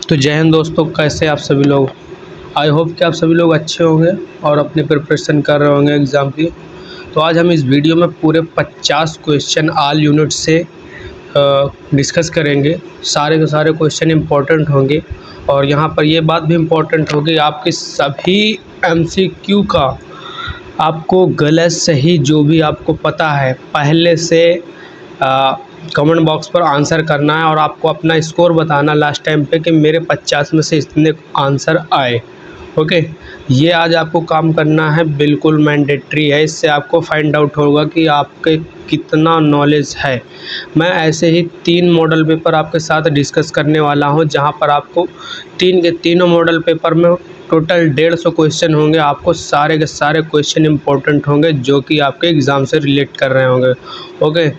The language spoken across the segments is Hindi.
तो जय हिंद दोस्तों, कैसे आप सभी लोग। आई होप कि आप सभी लोग अच्छे होंगे और अपनी प्रिपरेशन कर रहे होंगे एग्ज़ाम की। तो आज हम इस वीडियो में पूरे 50 क्वेश्चन ऑल यूनिट से डिस्कस करेंगे। सारे के सारे क्वेश्चन इम्पोर्टेंट होंगे और यहाँ पर ये बात भी इम्पोर्टेंट होगी, आपके सभी MCQ का आपको गलत सही जो भी आपको पता है पहले से कमेंट बॉक्स पर आंसर करना है और आपको अपना स्कोर बताना लास्ट टाइम पे कि मेरे 50 में से इतने आंसर आए। ओके, ये आज आपको काम करना है, बिल्कुल मैंडेटरी है। इससे आपको फाइंड आउट होगा कि आपके कितना नॉलेज है। मैं ऐसे ही 3 मॉडल पेपर आपके साथ डिस्कस करने वाला हूं, जहां पर आपको 3 के तीनों मॉडल पेपर में टोटल 150 क्वेश्चन होंगे। आपको सारे के सारे क्वेश्चन इंपॉर्टेंट होंगे जो कि आपके एग्ज़ाम से रिलेट कर रहे होंगे। ओके,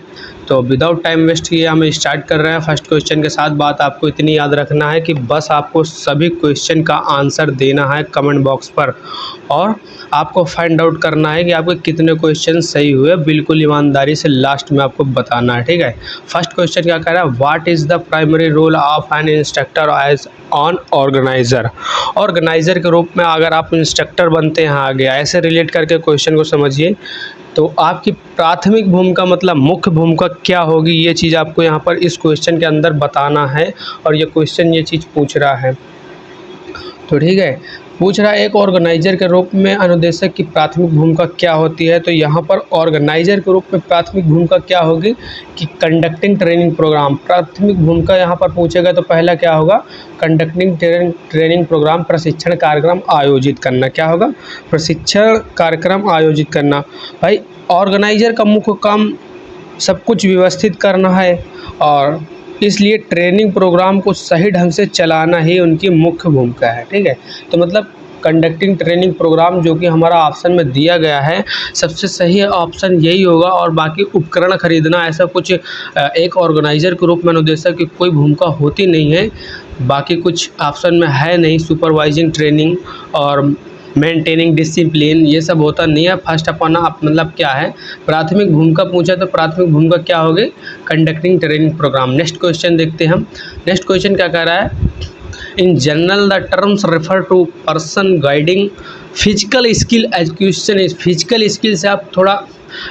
तो विदाउट टाइम वेस्ट किए हम स्टार्ट कर रहे हैं फर्स्ट क्वेश्चन के साथ। बात आपको इतनी याद रखना है कि बस आपको सभी क्वेश्चन का आंसर देना है कमेंट बॉक्स पर और आपको फाइंड आउट करना है कि आपके कितने क्वेश्चन सही हुए। बिल्कुल ईमानदारी से लास्ट में आपको बताना है, ठीक है। फर्स्ट क्वेश्चन क्या कह रहा है, what is the primary role of an instructor as an organizer. Organizer के रूप में अगर आप इंस्ट्रक्टर बनते हैं आगे, ऐसे रिलेट करके क्वेश्चन को समझिए। तो आपकी प्राथमिक भूमिका मतलब मुख्य भूमिका क्या होगी, ये चीज़ आपको यहाँ पर इस क्वेश्चन के अंदर बताना है और ये क्वेश्चन ये चीज़ पूछ रहा है। तो ठीक है, पूछ रहा है एक ऑर्गेनाइजर के रूप में अनुदेशक की प्राथमिक भूमिका क्या होती है। तो यहाँ पर ऑर्गेनाइजर के रूप में प्राथमिक भूमिका क्या होगी कि कंडक्टिंग ट्रेनिंग प्रोग्राम। प्राथमिक भूमिका यहाँ पर पूछेगा तो पहला क्या होगा, कंडक्टिंग ट्रेनिंग प्रोग्राम, प्रशिक्षण कार्यक्रम आयोजित करना। क्या होगा, प्रशिक्षण कार्यक्रम आयोजित करना। भाई ऑर्गेनाइजर का मुख्य काम सब कुछ व्यवस्थित करना है और इसलिए ट्रेनिंग प्रोग्राम को सही ढंग से चलाना ही उनकी मुख्य भूमिका है, ठीक है। तो मतलब कंडक्टिंग ट्रेनिंग प्रोग्राम जो कि हमारा ऑप्शन में दिया गया है, सबसे सही ऑप्शन यही होगा। और बाकी उपकरण खरीदना, ऐसा कुछ एक ऑर्गेनाइजर के रूप में अनुदेशक की कोई भूमिका होती नहीं है। बाकी कुछ ऑप्शन में है नहीं, सुपरवाइजिंग ट्रेनिंग और मेंटेनिंग डिसिप्लिन, ये सब होता नहीं है। फर्स्ट अपना मतलब क्या है, प्राथमिक भूमिका पूछा तो प्राथमिक भूमिका क्या होगी, conducting training program. Next question देखते हैं हम। नेक्स्ट क्वेश्चन क्या कह रहा है, in general the terms refer to person guiding physical skill education. इस फिजिकल स्किल से आप थोड़ा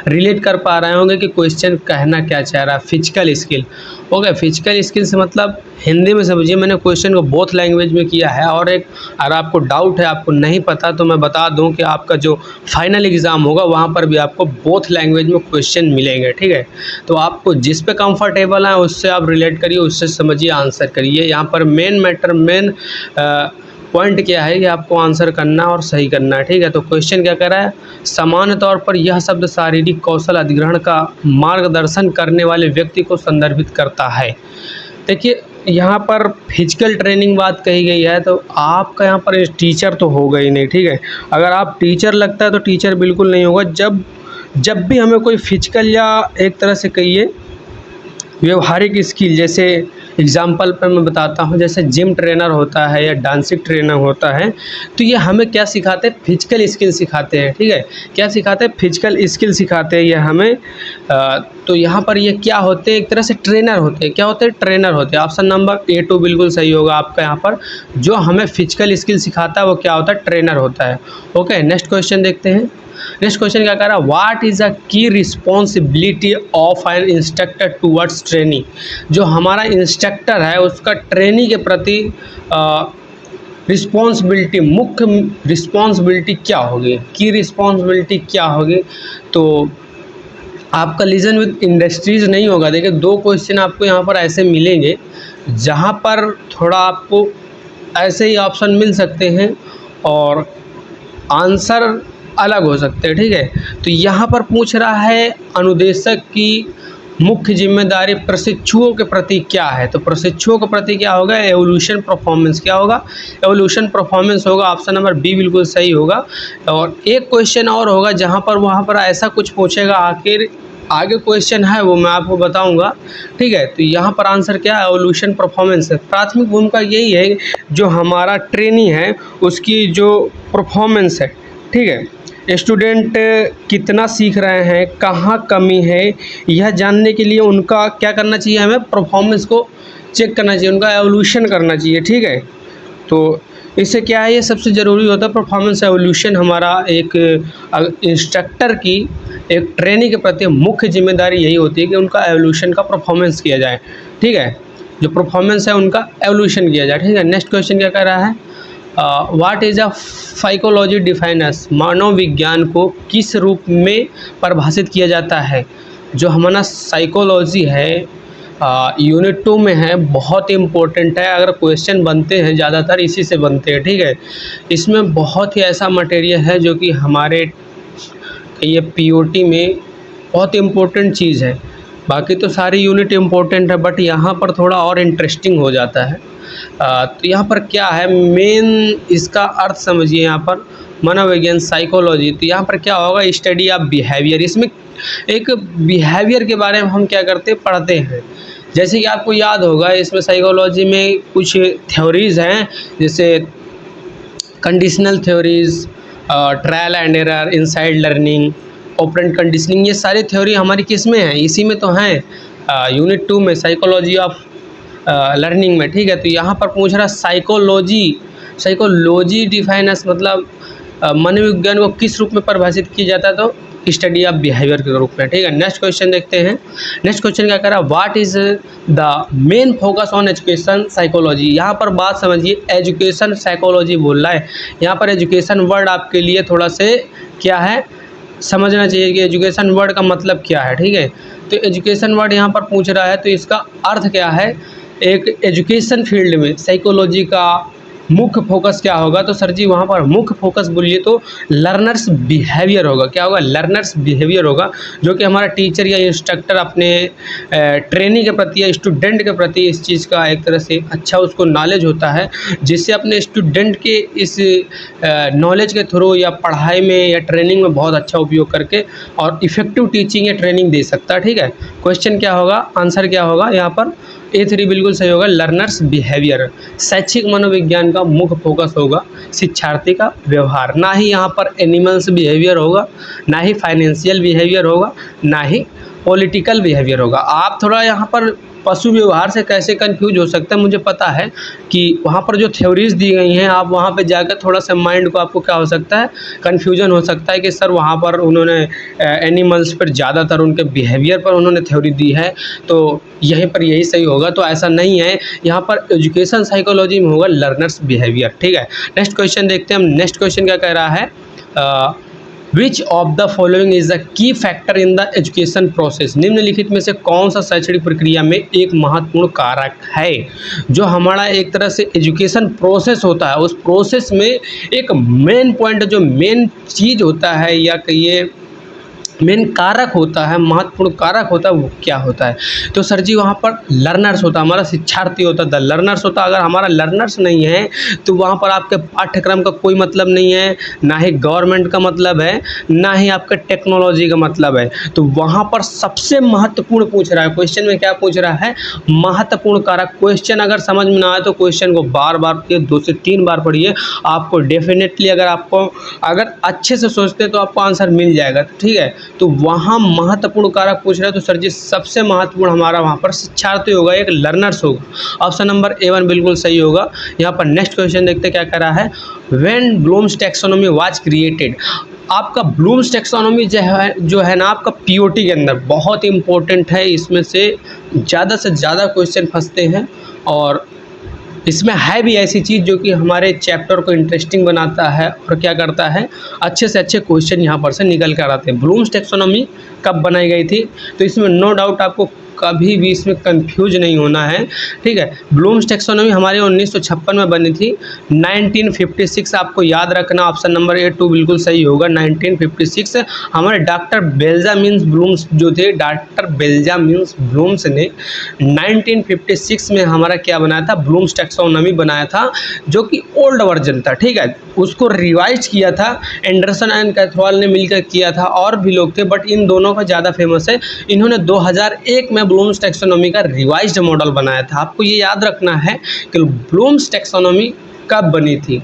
रिलेट कर पा रहे होंगे कि क्वेश्चन कहना क्या चाह रहा है। Physical skill, okay, physical skill से मतलब हिंदी में समझिए, मैंने क्वेश्चन को बोथ लैंग्वेज में किया है। और एक अगर आपको डाउट है, आपको नहीं पता, तो मैं बता दूं कि आपका जो फाइनल एग्ज़ाम होगा वहां पर भी आपको बोथ लैंग्वेज में क्वेश्चन मिलेंगे, ठीक है। तो आपको जिस पे कंफर्टेबल है उससे आप रिलेट करिए, उससे समझिए, आंसर करिए। यहाँ पर मेन मैटर, मेन पॉइंट क्या है कि आपको आंसर करना और सही करना है, ठीक है। तो क्वेश्चन क्या कह रहा है, सामान्य तौर पर यह शब्द शारीरिक कौशल अधिग्रहण का मार्गदर्शन करने वाले व्यक्ति को संदर्भित करता है। देखिए यहाँ पर फिजिकल ट्रेनिंग बात कही गई है, तो आपका यहाँ पर टीचर तो होगा ही नहीं, ठीक है। अगर आप टीचर लगता है तो टीचर बिल्कुल नहीं होगा। जब भी हमें कोई फिजिकल या एक तरह से कहिए व्यवहारिक स्किल, जैसे एग्जाम्पल पर मैं बताता हूँ, जैसे जिम ट्रेनर होता है या डांसिंग ट्रेनर होता है, तो ये हमें क्या सिखाते हैं, फिजिकल स्किल सिखाते हैं, ठीक है। क्या सिखाते हैं, फिजिकल स्किल सिखाते हैं ये हमें। तो यहाँ पर ये क्या होते हैं, एक तरह से ट्रेनर होते हैं। क्या होते हैं, ट्रेनर होते हैं। ऑप्शन नंबर A2 बिल्कुल सही होगा आपका। यहाँ पर जो हमें फिजिकल स्किल सिखाता है वो क्या होता है, ट्रेनर होता है। ओके, नेक्स्ट क्वेश्चन देखते हैं। नेक्स्ट क्वेश्चन क्या कह रहा है, व्हाट इज़ अ की responsibility of an instructor towards training. जो हमारा इंस्ट्रक्टर है उसका ट्रेनी के प्रति रिस्पॉन्सिबिलिटी, मुख्य रिस्पॉन्सिबिलिटी क्या होगी, की रिस्पॉन्सिबिलिटी क्या होगी। तो आपका लीजन विद इंडस्ट्रीज़ नहीं होगा। देखिए 2 क्वेश्चन आपको यहाँ पर ऐसे मिलेंगे जहाँ पर थोड़ा आपको ऐसे ही ऑप्शन मिल सकते हैं और आंसर अलग हो सकते हैं, ठीक है। तो यहाँ पर पूछ रहा है अनुदेशक की मुख्य जिम्मेदारी प्रशिक्षुओं के प्रति क्या है। तो प्रशिक्षुओं के प्रति क्या होगा, एवोल्यूशन परफॉर्मेंस। क्या होगा, एवोल्यूशन परफॉर्मेंस होगा। ऑप्शन नंबर B बिल्कुल सही होगा। और एक क्वेश्चन और होगा जहाँ पर वहाँ पर ऐसा कुछ पूछेगा, आखिर आगे क्वेश्चन है वो मैं आपको बताऊंगा, ठीक है। तो यहाँ पर आंसर क्या है, एवोल्यूशन परफॉर्मेंस है। प्राथमिक भूमिका यही है, जो हमारा ट्रेनी है उसकी जो परफॉर्मेंस है, ठीक है। स्टूडेंट कितना सीख रहे हैं, कहाँ कमी है, यह जानने के लिए उनका क्या करना चाहिए, हमें परफॉर्मेंस को चेक करना चाहिए, उनका एवोल्यूशन करना चाहिए, ठीक है। तो इससे क्या है, ये सबसे ज़रूरी होता है परफॉर्मेंस एवोल्यूशन। हमारा एक इंस्ट्रक्टर की एक ट्रेनी के प्रति मुख्य जिम्मेदारी यही होती है कि उनका एवोल्यूशन का परफॉर्मेंस किया जाए, ठीक है। जो परफॉर्मेंस है उनका एवोल्यूशन किया जाए, ठीक है। नेक्स्ट क्वेश्चन क्या कह रहा है, व्हाट इज़ अ साइकोलॉजी डिफाइनस, मनोविज्ञान को किस रूप में परिभाषित किया जाता है। जो हमारा साइकोलॉजी है यूनिट 2 में है, बहुत इम्पोर्टेंट है। अगर क्वेश्चन बनते हैं ज़्यादातर इसी से बनते हैं, ठीक है। इसमें बहुत ही ऐसा मटेरियल है जो कि हमारे ये पीओटी में बहुत इम्पोर्टेंट चीज़ है। बाकी तो सारी यूनिट इम्पोर्टेंट है, बट यहाँ पर थोड़ा और इंटरेस्टिंग हो जाता है। तो यहाँ पर क्या है, मेन इसका अर्थ समझिए। यहाँ पर मनोविज्ञान साइकोलॉजी, तो यहाँ पर क्या होगा, स्टडी ऑफ बिहेवियर। इसमें एक बिहेवियर के बारे में हम क्या करते हैं, पढ़ते हैं। जैसे कि आपको याद होगा, इसमें साइकोलॉजी में कुछ थ्योरीज़ हैं, जैसे conditional theories, trial and error, inside learning, operant conditioning. ये सारी थ्योरी हमारी किस में है, इसी में तो हैं, यूनिट 2 में, साइकोलॉजी ऑफ लर्निंग में, ठीक है। तो यहाँ पर पूछ रहा साइकोलॉजी डिफाइनस मतलब मनोविज्ञान को किस रूप में परिभाषित किया जाता है, तो स्टडी ऑफ बिहेवियर के रूप में, ठीक है। नेक्स्ट क्वेश्चन देखते हैं। नेक्स्ट क्वेश्चन क्या कह रहा है, what is the main focus on education psychology. यहाँ पर बात समझिए, एजुकेशन साइकोलॉजी बोल रहा है। यहाँ पर एजुकेशन वर्ड आपके लिए थोड़ा से क्या है, समझना चाहिए कि एजुकेशन वर्ड का मतलब क्या है, ठीक है। तो एजुकेशन वर्ड यहाँ पर पूछ रहा है, तो इसका अर्थ क्या है, एक एजुकेशन फील्ड में साइकोलॉजी का मुख्य फोकस क्या होगा, तो सर जी वहाँ पर मुख्य फोकस बोलिए तो लर्नर्स बिहेवियर होगा। क्या होगा, लर्नर्स बिहेवियर होगा, जो कि हमारा टीचर या इंस्ट्रक्टर अपने ट्रेनी के प्रति या स्टूडेंट के प्रति इस चीज़ का एक तरह से अच्छा उसको नॉलेज होता है, जिससे अपने स्टूडेंट के इस नॉलेज के थ्रू या पढ़ाई में या ट्रेनिंग में बहुत अच्छा उपयोग करके और इफ़ेक्टिव टीचिंग या ट्रेनिंग दे सकता है, ठीक है। क्वेश्चन क्या होगा, आंसर क्या होगा यहाँ पर, A3 बिल्कुल सही होगा, लर्नर्स बिहेवियर। शैक्षिक मनोविज्ञान का मुख्य फोकस होगा शिक्षार्थी का व्यवहार, ना ही यहाँ पर एनिमल्स बिहेवियर होगा, ना ही फाइनेंशियल बिहेवियर होगा, ना ही पॉलिटिकल बिहेवियर होगा। आप थोड़ा यहाँ पर पशु व्यवहार से कैसे कंफ्यूज हो सकते हैं, मुझे पता है कि वहाँ पर जो थ्योरीज़ दी गई हैं, आप वहाँ पे जाकर थोड़ा सा माइंड को आपको क्या हो सकता है, कन्फ्यूजन हो सकता है कि सर वहाँ पर उन्होंने एनिमल्स पर ज़्यादातर उनके बिहेवियर पर उन्होंने थ्योरी दी है, तो यहीं पर यही सही होगा। तो ऐसा नहीं है, यहाँ पर एजुकेशन साइकोलॉजी में होगा लर्नर्स बिहेवियर, ठीक है। नेक्स्ट क्वेश्चन देखते हैं हम। नेक्स्ट क्वेश्चन क्या कह रहा है, which of the following is the key factor in the education process. निम्नलिखित में से कौन सा शैक्षणिक प्रक्रिया में एक महत्वपूर्ण कारक है। जो हमारा एक तरह से एजुकेशन प्रोसेस होता है, उस प्रोसेस में एक मेन पॉइंट, जो मेन चीज़ होता है या कहिए मेन कारक होता है, महत्वपूर्ण कारक होता है, वो क्या होता है, तो सर जी वहाँ पर लर्नर्स होता है, हमारा शिक्षार्थी होता है, लर्नर्स होता है। अगर हमारा लर्नर्स नहीं है तो वहाँ पर आपके पाठ्यक्रम का कोई मतलब नहीं है, ना ही गवर्नमेंट का मतलब है, ना ही आपका टेक्नोलॉजी का मतलब है। तो वहाँ पर सबसे महत्वपूर्ण पूछ रहा है, क्वेश्चन में क्या पूछ रहा है, महत्वपूर्ण कारक। क्वेश्चन अगर समझ में ना आए तो क्वेश्चन को बार बार पढ़िए, 2 से 3 बार पढ़िए, आपको डेफिनेटली अगर अच्छे से सोचते तो आपको आंसर मिल जाएगा, ठीक है। तो वहाँ महत्वपूर्ण कारक पूछ रहे हैं, तो सर जी सबसे महत्वपूर्ण हमारा वहाँ पर शिक्षार्थी होगा, एक लर्नर्स होगा। ऑप्शन नंबर A1 बिल्कुल सही होगा। यहाँ पर नेक्स्ट क्वेश्चन देखते क्या कर रहा है, when Bloom's taxonomy was created. आपका ब्लूम्स टैक्सोनॉमी जो है ना, आपका पीओटी के अंदर बहुत इंपॉर्टेंट है। इसमें से ज़्यादा क्वेश्चन फंसते हैं और इसमें है भी ऐसी चीज़ जो कि हमारे चैप्टर को इंटरेस्टिंग बनाता है और क्या करता है, अच्छे से अच्छे क्वेश्चन यहाँ पर से निकल कर आते हैं। ब्लूम्स टैक्सोनॉमी कब बनाई गई थी, तो इसमें नो डाउट आपको कभी भी इसमें कंफ्यूज नहीं होना है, ठीक है। ब्लूम्स टैक्सोनॉमी हमारे 1956 में बनी थी। 1956 आपको याद रखना, ऑप्शन नंबर A2 बिल्कुल सही होगा। 1956 हमारे डॉक्टर बेंजामिन ब्लूम्स जो थे, डॉक्टर बेंजामिन ब्लूम्स ने 1956 में हमारा क्या बनाया था, ब्लूम्स टैक्सोनॉमी बनाया था, जो कि ओल्ड वर्जन था, ठीक है। उसको रिवाइज किया था एंडरसन एंड कैथ्रॉल ने मिलकर किया था, और भी लोग थे, बट इन दोनों का ज़्यादा फेमस है। इन्होंने 2001 में ब्लूम्स टैक्सोनॉमी का रिवाइज्ड मॉडल बनाया था। आपको ये याद रखना है कि ब्लूम्स टैक्सोनॉमी कब बनी थी,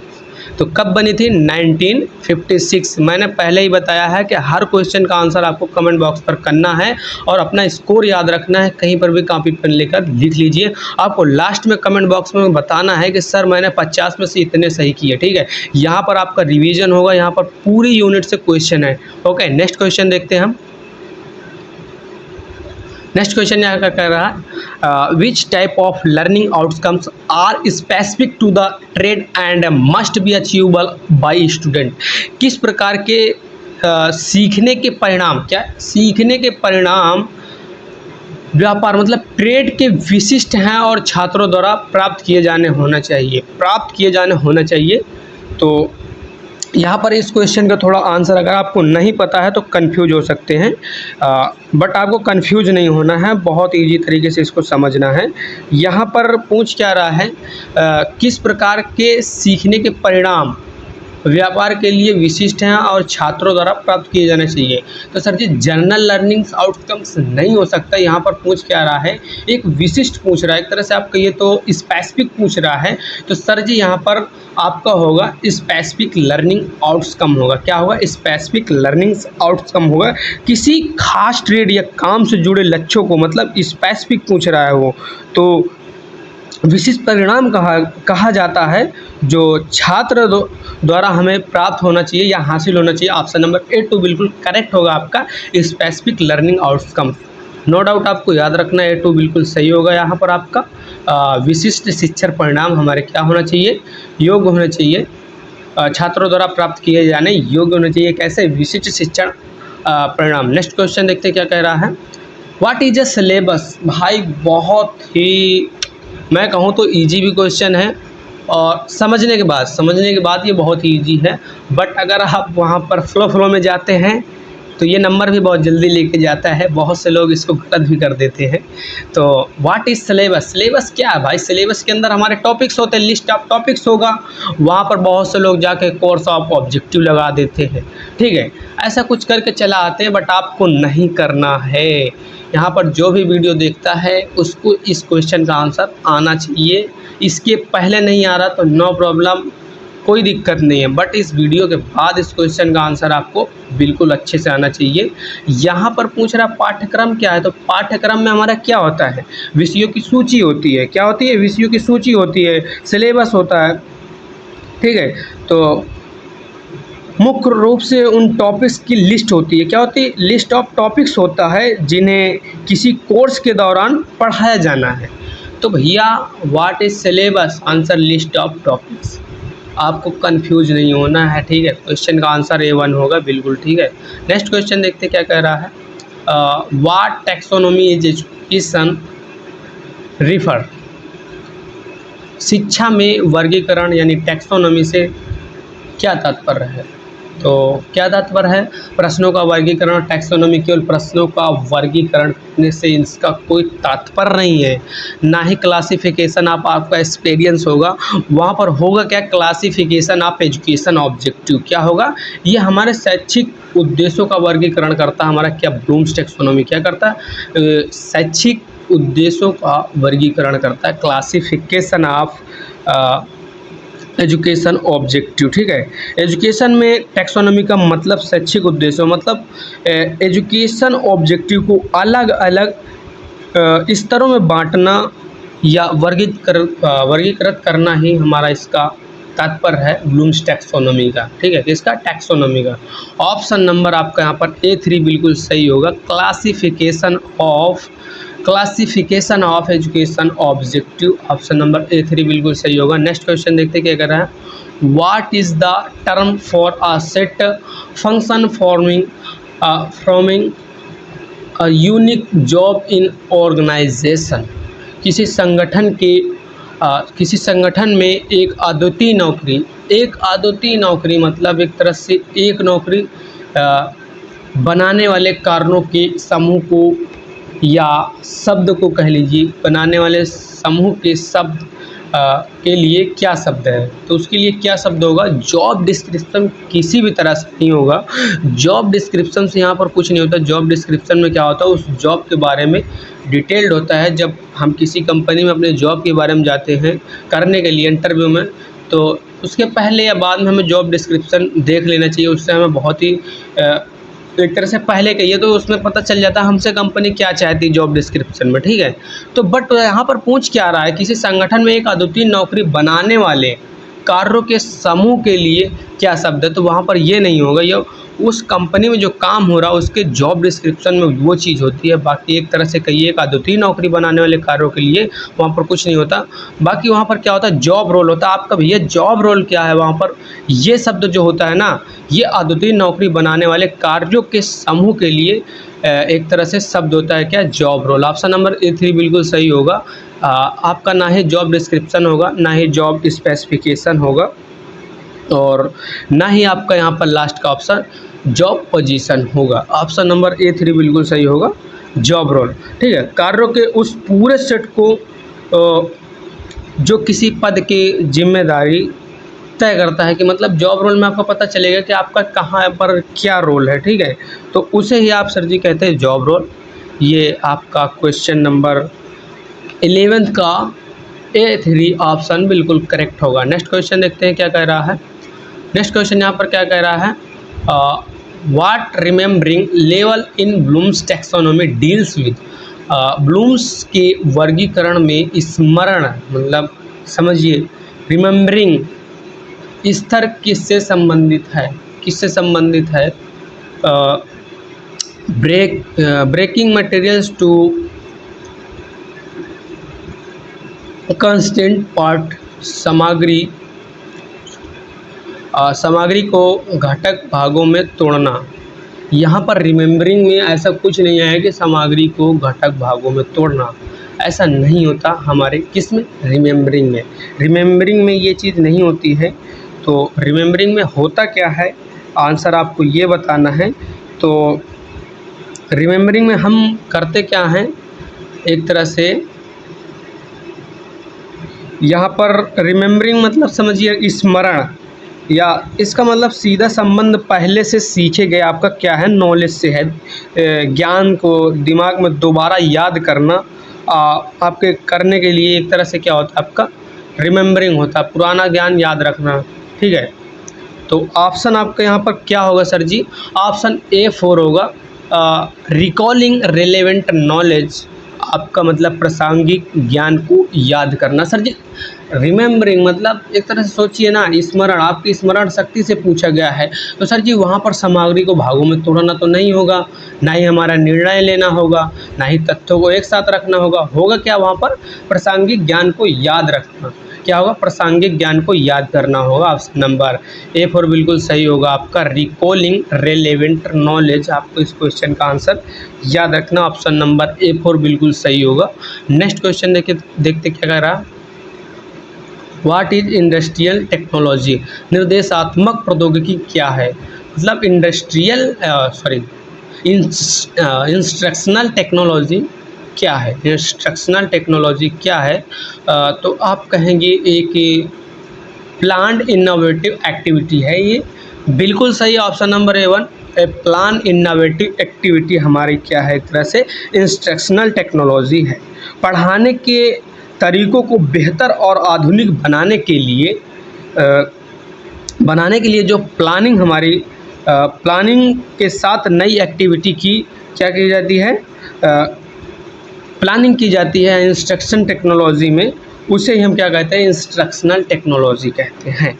तो कब बनी थी? 1956। मैंने पहले ही बताया है कि हर क्वेश्चन का आंसर आपको कमेंट बॉक्स पर करना है और अपना स्कोर याद रखना है। कहीं पर भी कॉपी पेन लेकर लिख लीजिए। आपको लास्ट में कमेंट बॉक्स में बताना है कि सर मैंने 50 में से इतने सही किए। ठीक है, यहाँ पर आपका रिवीजन होगा, यहाँ पर पूरी यूनिट से क्वेश्चन है। ओके, नेक्स्ट क्वेश्चन देखते हैं हम। नेक्स्ट क्वेश्चन यहाँ का कह रहा है which type of learning outcomes are specific to the trade and must be achievable by student. किस प्रकार के सीखने के परिणाम, क्या सीखने के परिणाम व्यापार मतलब ट्रेड के विशिष्ट हैं और छात्रों द्वारा प्राप्त किए जाने होना चाहिए। तो यहाँ पर इस क्वेश्चन का थोड़ा आंसर अगर आपको नहीं पता है तो कंफ्यूज हो सकते हैं, बट आपको कंफ्यूज नहीं होना है, बहुत इजी तरीके से इसको समझना है। यहाँ पर पूछ क्या रहा है, किस प्रकार के सीखने के परिणाम व्यापार के लिए विशिष्ट हैं और छात्रों द्वारा प्राप्त किए जाने चाहिए। तो सर जी जनरल लर्निंग आउटकम्स नहीं हो सकता। यहाँ पर पूछ क्या रहा है, एक विशिष्ट पूछ रहा है, एक तरह से आप कहिए तो स्पेसिफिक पूछ रहा है। तो सर जी यहाँ पर आपका होगा स्पेसिफिक लर्निंग आउटकम होगा। क्या होगा? स्पेसिफिक लर्निंग आउटकम होगा। किसी खास ट्रेड या काम से जुड़े लक्ष्यों को मतलब स्पेसिफिक पूछ रहा है वो, तो विशिष्ट परिणाम कहा जाता है जो छात्र द्वारा हमें प्राप्त होना चाहिए या हासिल होना चाहिए। ऑप्शन नंबर A2 बिल्कुल करेक्ट होगा आपका, specific learning outcome. No doubt आपको याद रखना है, A2 बिल्कुल सही होगा। यहाँ पर आपका विशिष्ट शिक्षण परिणाम हमारे क्या होना चाहिए? योग्य होना चाहिए, छात्रों द्वारा प्राप्त किए जाने योग्य होना चाहिए। कैसे? विशिष्ट शिक्षण परिणाम। नेक्स्ट क्वेश्चन देखते हैं क्या कह रहा है। What is a syllabus? भाई बहुत ही मैं कहूँ तो इजी भी क्वेश्चन है और समझने के बाद ये बहुत ही इजी है, बट अगर आप वहाँ पर फ्लो में जाते हैं तो ये नंबर भी बहुत जल्दी लेके जाता है। बहुत से लोग इसको गलत भी कर देते हैं। तो व्हाट इज़ सिलेबस? सिलेबस क्या है भाई? सिलेबस के अंदर हमारे टॉपिक्स होते हैं, लिस्ट ऑफ टॉपिक्स होगा। वहाँ पर बहुत से लोग जाके कोर्स ऑफ ऑब्जेक्टिव लगा देते हैं। ठीक है, ऐसा कुछ करके चला आते हैं, बट आपको नहीं करना है। यहाँ पर जो भी वीडियो देखता है उसको इस क्वेश्चन का आंसर आना चाहिए। इसके पहले नहीं आ रहा तो नो प्रॉब्लम, कोई दिक्कत नहीं है, बट इस वीडियो के बाद इस क्वेश्चन का आंसर आपको बिल्कुल अच्छे से आना चाहिए। यहाँ पर पूछ रहा पाठ्यक्रम क्या है, तो पाठ्यक्रम में हमारा क्या होता है? विषयों की सूची होती है। क्या होती है? विषयों की सूची होती है। सिलेबस होता है। ठीक है, तो मुख्य रूप से उन टॉपिक्स की लिस्ट होती है। क्या होती है? लिस्ट ऑफ टॉपिक्स होता है जिन्हें किसी कोर्स के दौरान पढ़ाया जाना है। तो भैया what is syllabus? Answer list of topics. आपको कंफ्यूज नहीं होना है। ठीक है, क्वेश्चन का आंसर A1 होगा बिल्कुल। ठीक है, नेक्स्ट क्वेश्चन देखते क्या कह रहा है। What taxonomy is education refer? शिक्षा में वर्गीकरण यानी टैक्सोनॉमी से क्या तात्पर्य है? तो क्या तात्पर्य है? प्रश्नों का वर्गीकरण। टैक्सोनॉमी केवल प्रश्नों का वर्गीकरण करने से इसका कोई तात्पर्य नहीं है, ना ही क्लासिफिकेशन आपका एक्सपीरियंस होगा। वहाँ पर होगा क्या? Classification of education objective. क्या होगा? ये हमारे शैक्षिक उद्देश्यों का वर्गीकरण करता है। हमारा क्या ब्लूम्स टैक्सोनॉमी क्या करता है? शैक्षिक उद्देश्यों का वर्गीकरण करता है, क्लासिफिकेशन ऑफ एजुकेशन ऑब्जेक्टिव। ठीक है, एजुकेशन में टैक्सोनॉमी का मतलब शैक्षिक उद्देश्य, मतलब एजुकेशन ऑब्जेक्टिव को अलग अलग स्तरों में बांटना या वर्गीकृत करना ही हमारा इसका तात्पर्य है ब्लूम्स टैक्सोनॉमी का। ठीक है, किसका? टैक्सोनॉमी का। ऑप्शन नंबर आपका यहाँ पर A3 बिल्कुल सही होगा, classification of education objective. Option number A3 बिल्कुल सही होगा। नेक्स्ट क्वेश्चन देखते क्या कर रहा है। What is the term for a set function forming a unique job in organization? किसी संगठन में एक अद्वितीय नौकरी मतलब एक तरह से एक नौकरी बनाने वाले कारणों के समूह को या शब्द को कह लीजिए, बनाने वाले समूह के शब्द के लिए क्या शब्द है? तो उसके लिए क्या शब्द होगा? जॉब डिस्क्रिप्शन किसी भी तरह से नहीं होगा। जॉब डिस्क्रिप्शन से यहाँ पर कुछ नहीं होता। जॉब डिस्क्रिप्शन में क्या होता है? उस जॉब के बारे में डिटेल्ड होता है। जब हम किसी कंपनी में अपने जॉब के बारे में जाते हैं करने के लिए इंटरव्यू में, तो उसके पहले या बाद में हमें जॉब डिस्क्रिप्शन देख लेना चाहिए। उससे हमें बहुत ही एक तरह से पहले कहिए तो उसमें पता चल जाता है हमसे कंपनी क्या चाहती है जॉब डिस्क्रिप्शन में, ठीक है। तो बट यहाँ पर पूछ क्या रहा है, किसी संगठन में एक अद्वितीय नौकरी बनाने वाले कार्यों के समूह के लिए क्या शब्द है, तो वहाँ पर ये नहीं होगा। ये उस कंपनी में जो काम हो रहा है उसके जॉब डिस्क्रिप्शन में वो चीज़ होती है। बाकी एक तरह से कहिए एक अद्वितीय नौकरी बनाने वाले कार्यों के लिए वहाँ पर कुछ नहीं होता। बाकी वहाँ पर क्या होता है, जॉब रोल होता है आपका। भैया जॉब रोल क्या है, वहाँ पर ये शब्द जो होता है ना, ये अद्वितीय नौकरी बनाने वाले कार्यों के समूह के लिए एक तरह से शब्द होता है क्या, job role. Option number A3 बिल्कुल सही होगा। आपका ना ही जॉब डिस्क्रिप्शन होगा, ना ही जॉब स्पेसिफिकेशन होगा, और ना ही आपका यहाँ पर लास्ट का ऑप्शन जॉब पोजीशन होगा। ऑप्शन नंबर A3 बिल्कुल सही होगा, जॉब रोल, ठीक है। कार्यों के उस पूरे सेट को जो किसी पद की जिम्मेदारी तय करता है, कि मतलब जॉब रोल में आपको पता चलेगा कि आपका कहाँ पर क्या रोल है, ठीक है। तो उसे ही आप सर जी कहते हैं जॉब रोल। ये आपका क्वेश्चन नंबर 11th का A3 ऑप्शन बिल्कुल करेक्ट होगा। नेक्स्ट क्वेश्चन देखते हैं क्या कह रहा है। नेक्स्ट क्वेश्चन यहाँ पर क्या कह रहा है, what remembering level in Bloom's taxonomy deals with. Bloom's के वर्गीकरण में स्मरण मतलब समझिए, रिमेम्बरिंग स्तर किससे संबंधित है, किससे संबंधित है। Breaking materials to constant part, सामग्री को घटक भागों में तोड़ना। यहाँ पर रिमेम्बरिंग में ऐसा कुछ नहीं है कि सामग्री को घटक भागों में तोड़ना, ऐसा नहीं होता हमारे किस में, रिमेम्बरिंग में। रिमेम्बरिंग में ये चीज़ नहीं होती है। तो रिमेम्बरिंग में होता क्या है, आंसर आपको ये बताना है। तो रिमेम्बरिंग में हम करते क्या हैं, एक तरह से यहाँ पर रिमेम्बरिंग मतलब समझिए स्मरण, या इसका मतलब सीधा संबंध पहले से सीखे गए आपका क्या है, नॉलेज से है। ज्ञान को दिमाग में दोबारा याद करना आपके करने के लिए एक तरह से क्या होता है, आपका रिमेम्बरिंग होता है, पुराना ज्ञान याद रखना, ठीक है। तो ऑप्शन आपका यहाँ पर क्या होगा सर जी, ऑप्शन A4 होगा, रिकॉलिंग रिलेवेंट नॉलेज। आपका मतलब प्रासंगिक ज्ञान को याद करना। सर जी रिमेम्बरिंग मतलब एक तरह से सोचिए ना, स्मरण, आपकी स्मरण शक्ति से पूछा गया है। तो सर जी वहाँ पर सामग्री को भागों में तोड़ना तो नहीं होगा, ना ही हमारा निर्णय लेना होगा, ना ही तथ्यों को एक साथ रखना होगा। होगा क्या वहाँ पर, प्रासंगिक ज्ञान को याद रखना। क्या होगा, प्रासंगिक ज्ञान को याद करना होगा। ऑप्शन नंबर A4 बिल्कुल सही होगा आपका, रिकॉलिंग रेलेवेंट नॉलेज। आपको इस क्वेश्चन का आंसर याद रखना, ऑप्शन नंबर A4 बिल्कुल सही होगा। नेक्स्ट क्वेश्चन देखते क्या कह रहा है, व्हाट इज इंडस्ट्रियल टेक्नोलॉजी। निर्देशात्मक प्रौद्योगिकी क्या है, मतलब इंस्ट्रक्शनल टेक्नोलॉजी क्या है, इंस्ट्रक्शनल टेक्नोलॉजी क्या है। तो आप कहेंगे एक प्लान इनोवेटिव एक्टिविटी है, ये बिल्कुल सही, option number A1। Plan innovative activity हमारी क्या है, एक तरह से इंस्ट्रक्शनल टेक्नोलॉजी है। पढ़ाने के तरीक़ों को बेहतर और आधुनिक बनाने के लिए जो प्लानिंग हमारी प्लानिंग के साथ नई एक्टिविटी की क्या की जाती है, प्लानिंग की जाती है इंस्ट्रक्शन टेक्नोलॉजी में, उसे ही हम क्या कहते हैं, इंस्ट्रक्शनल टेक्नोलॉजी कहते हैं।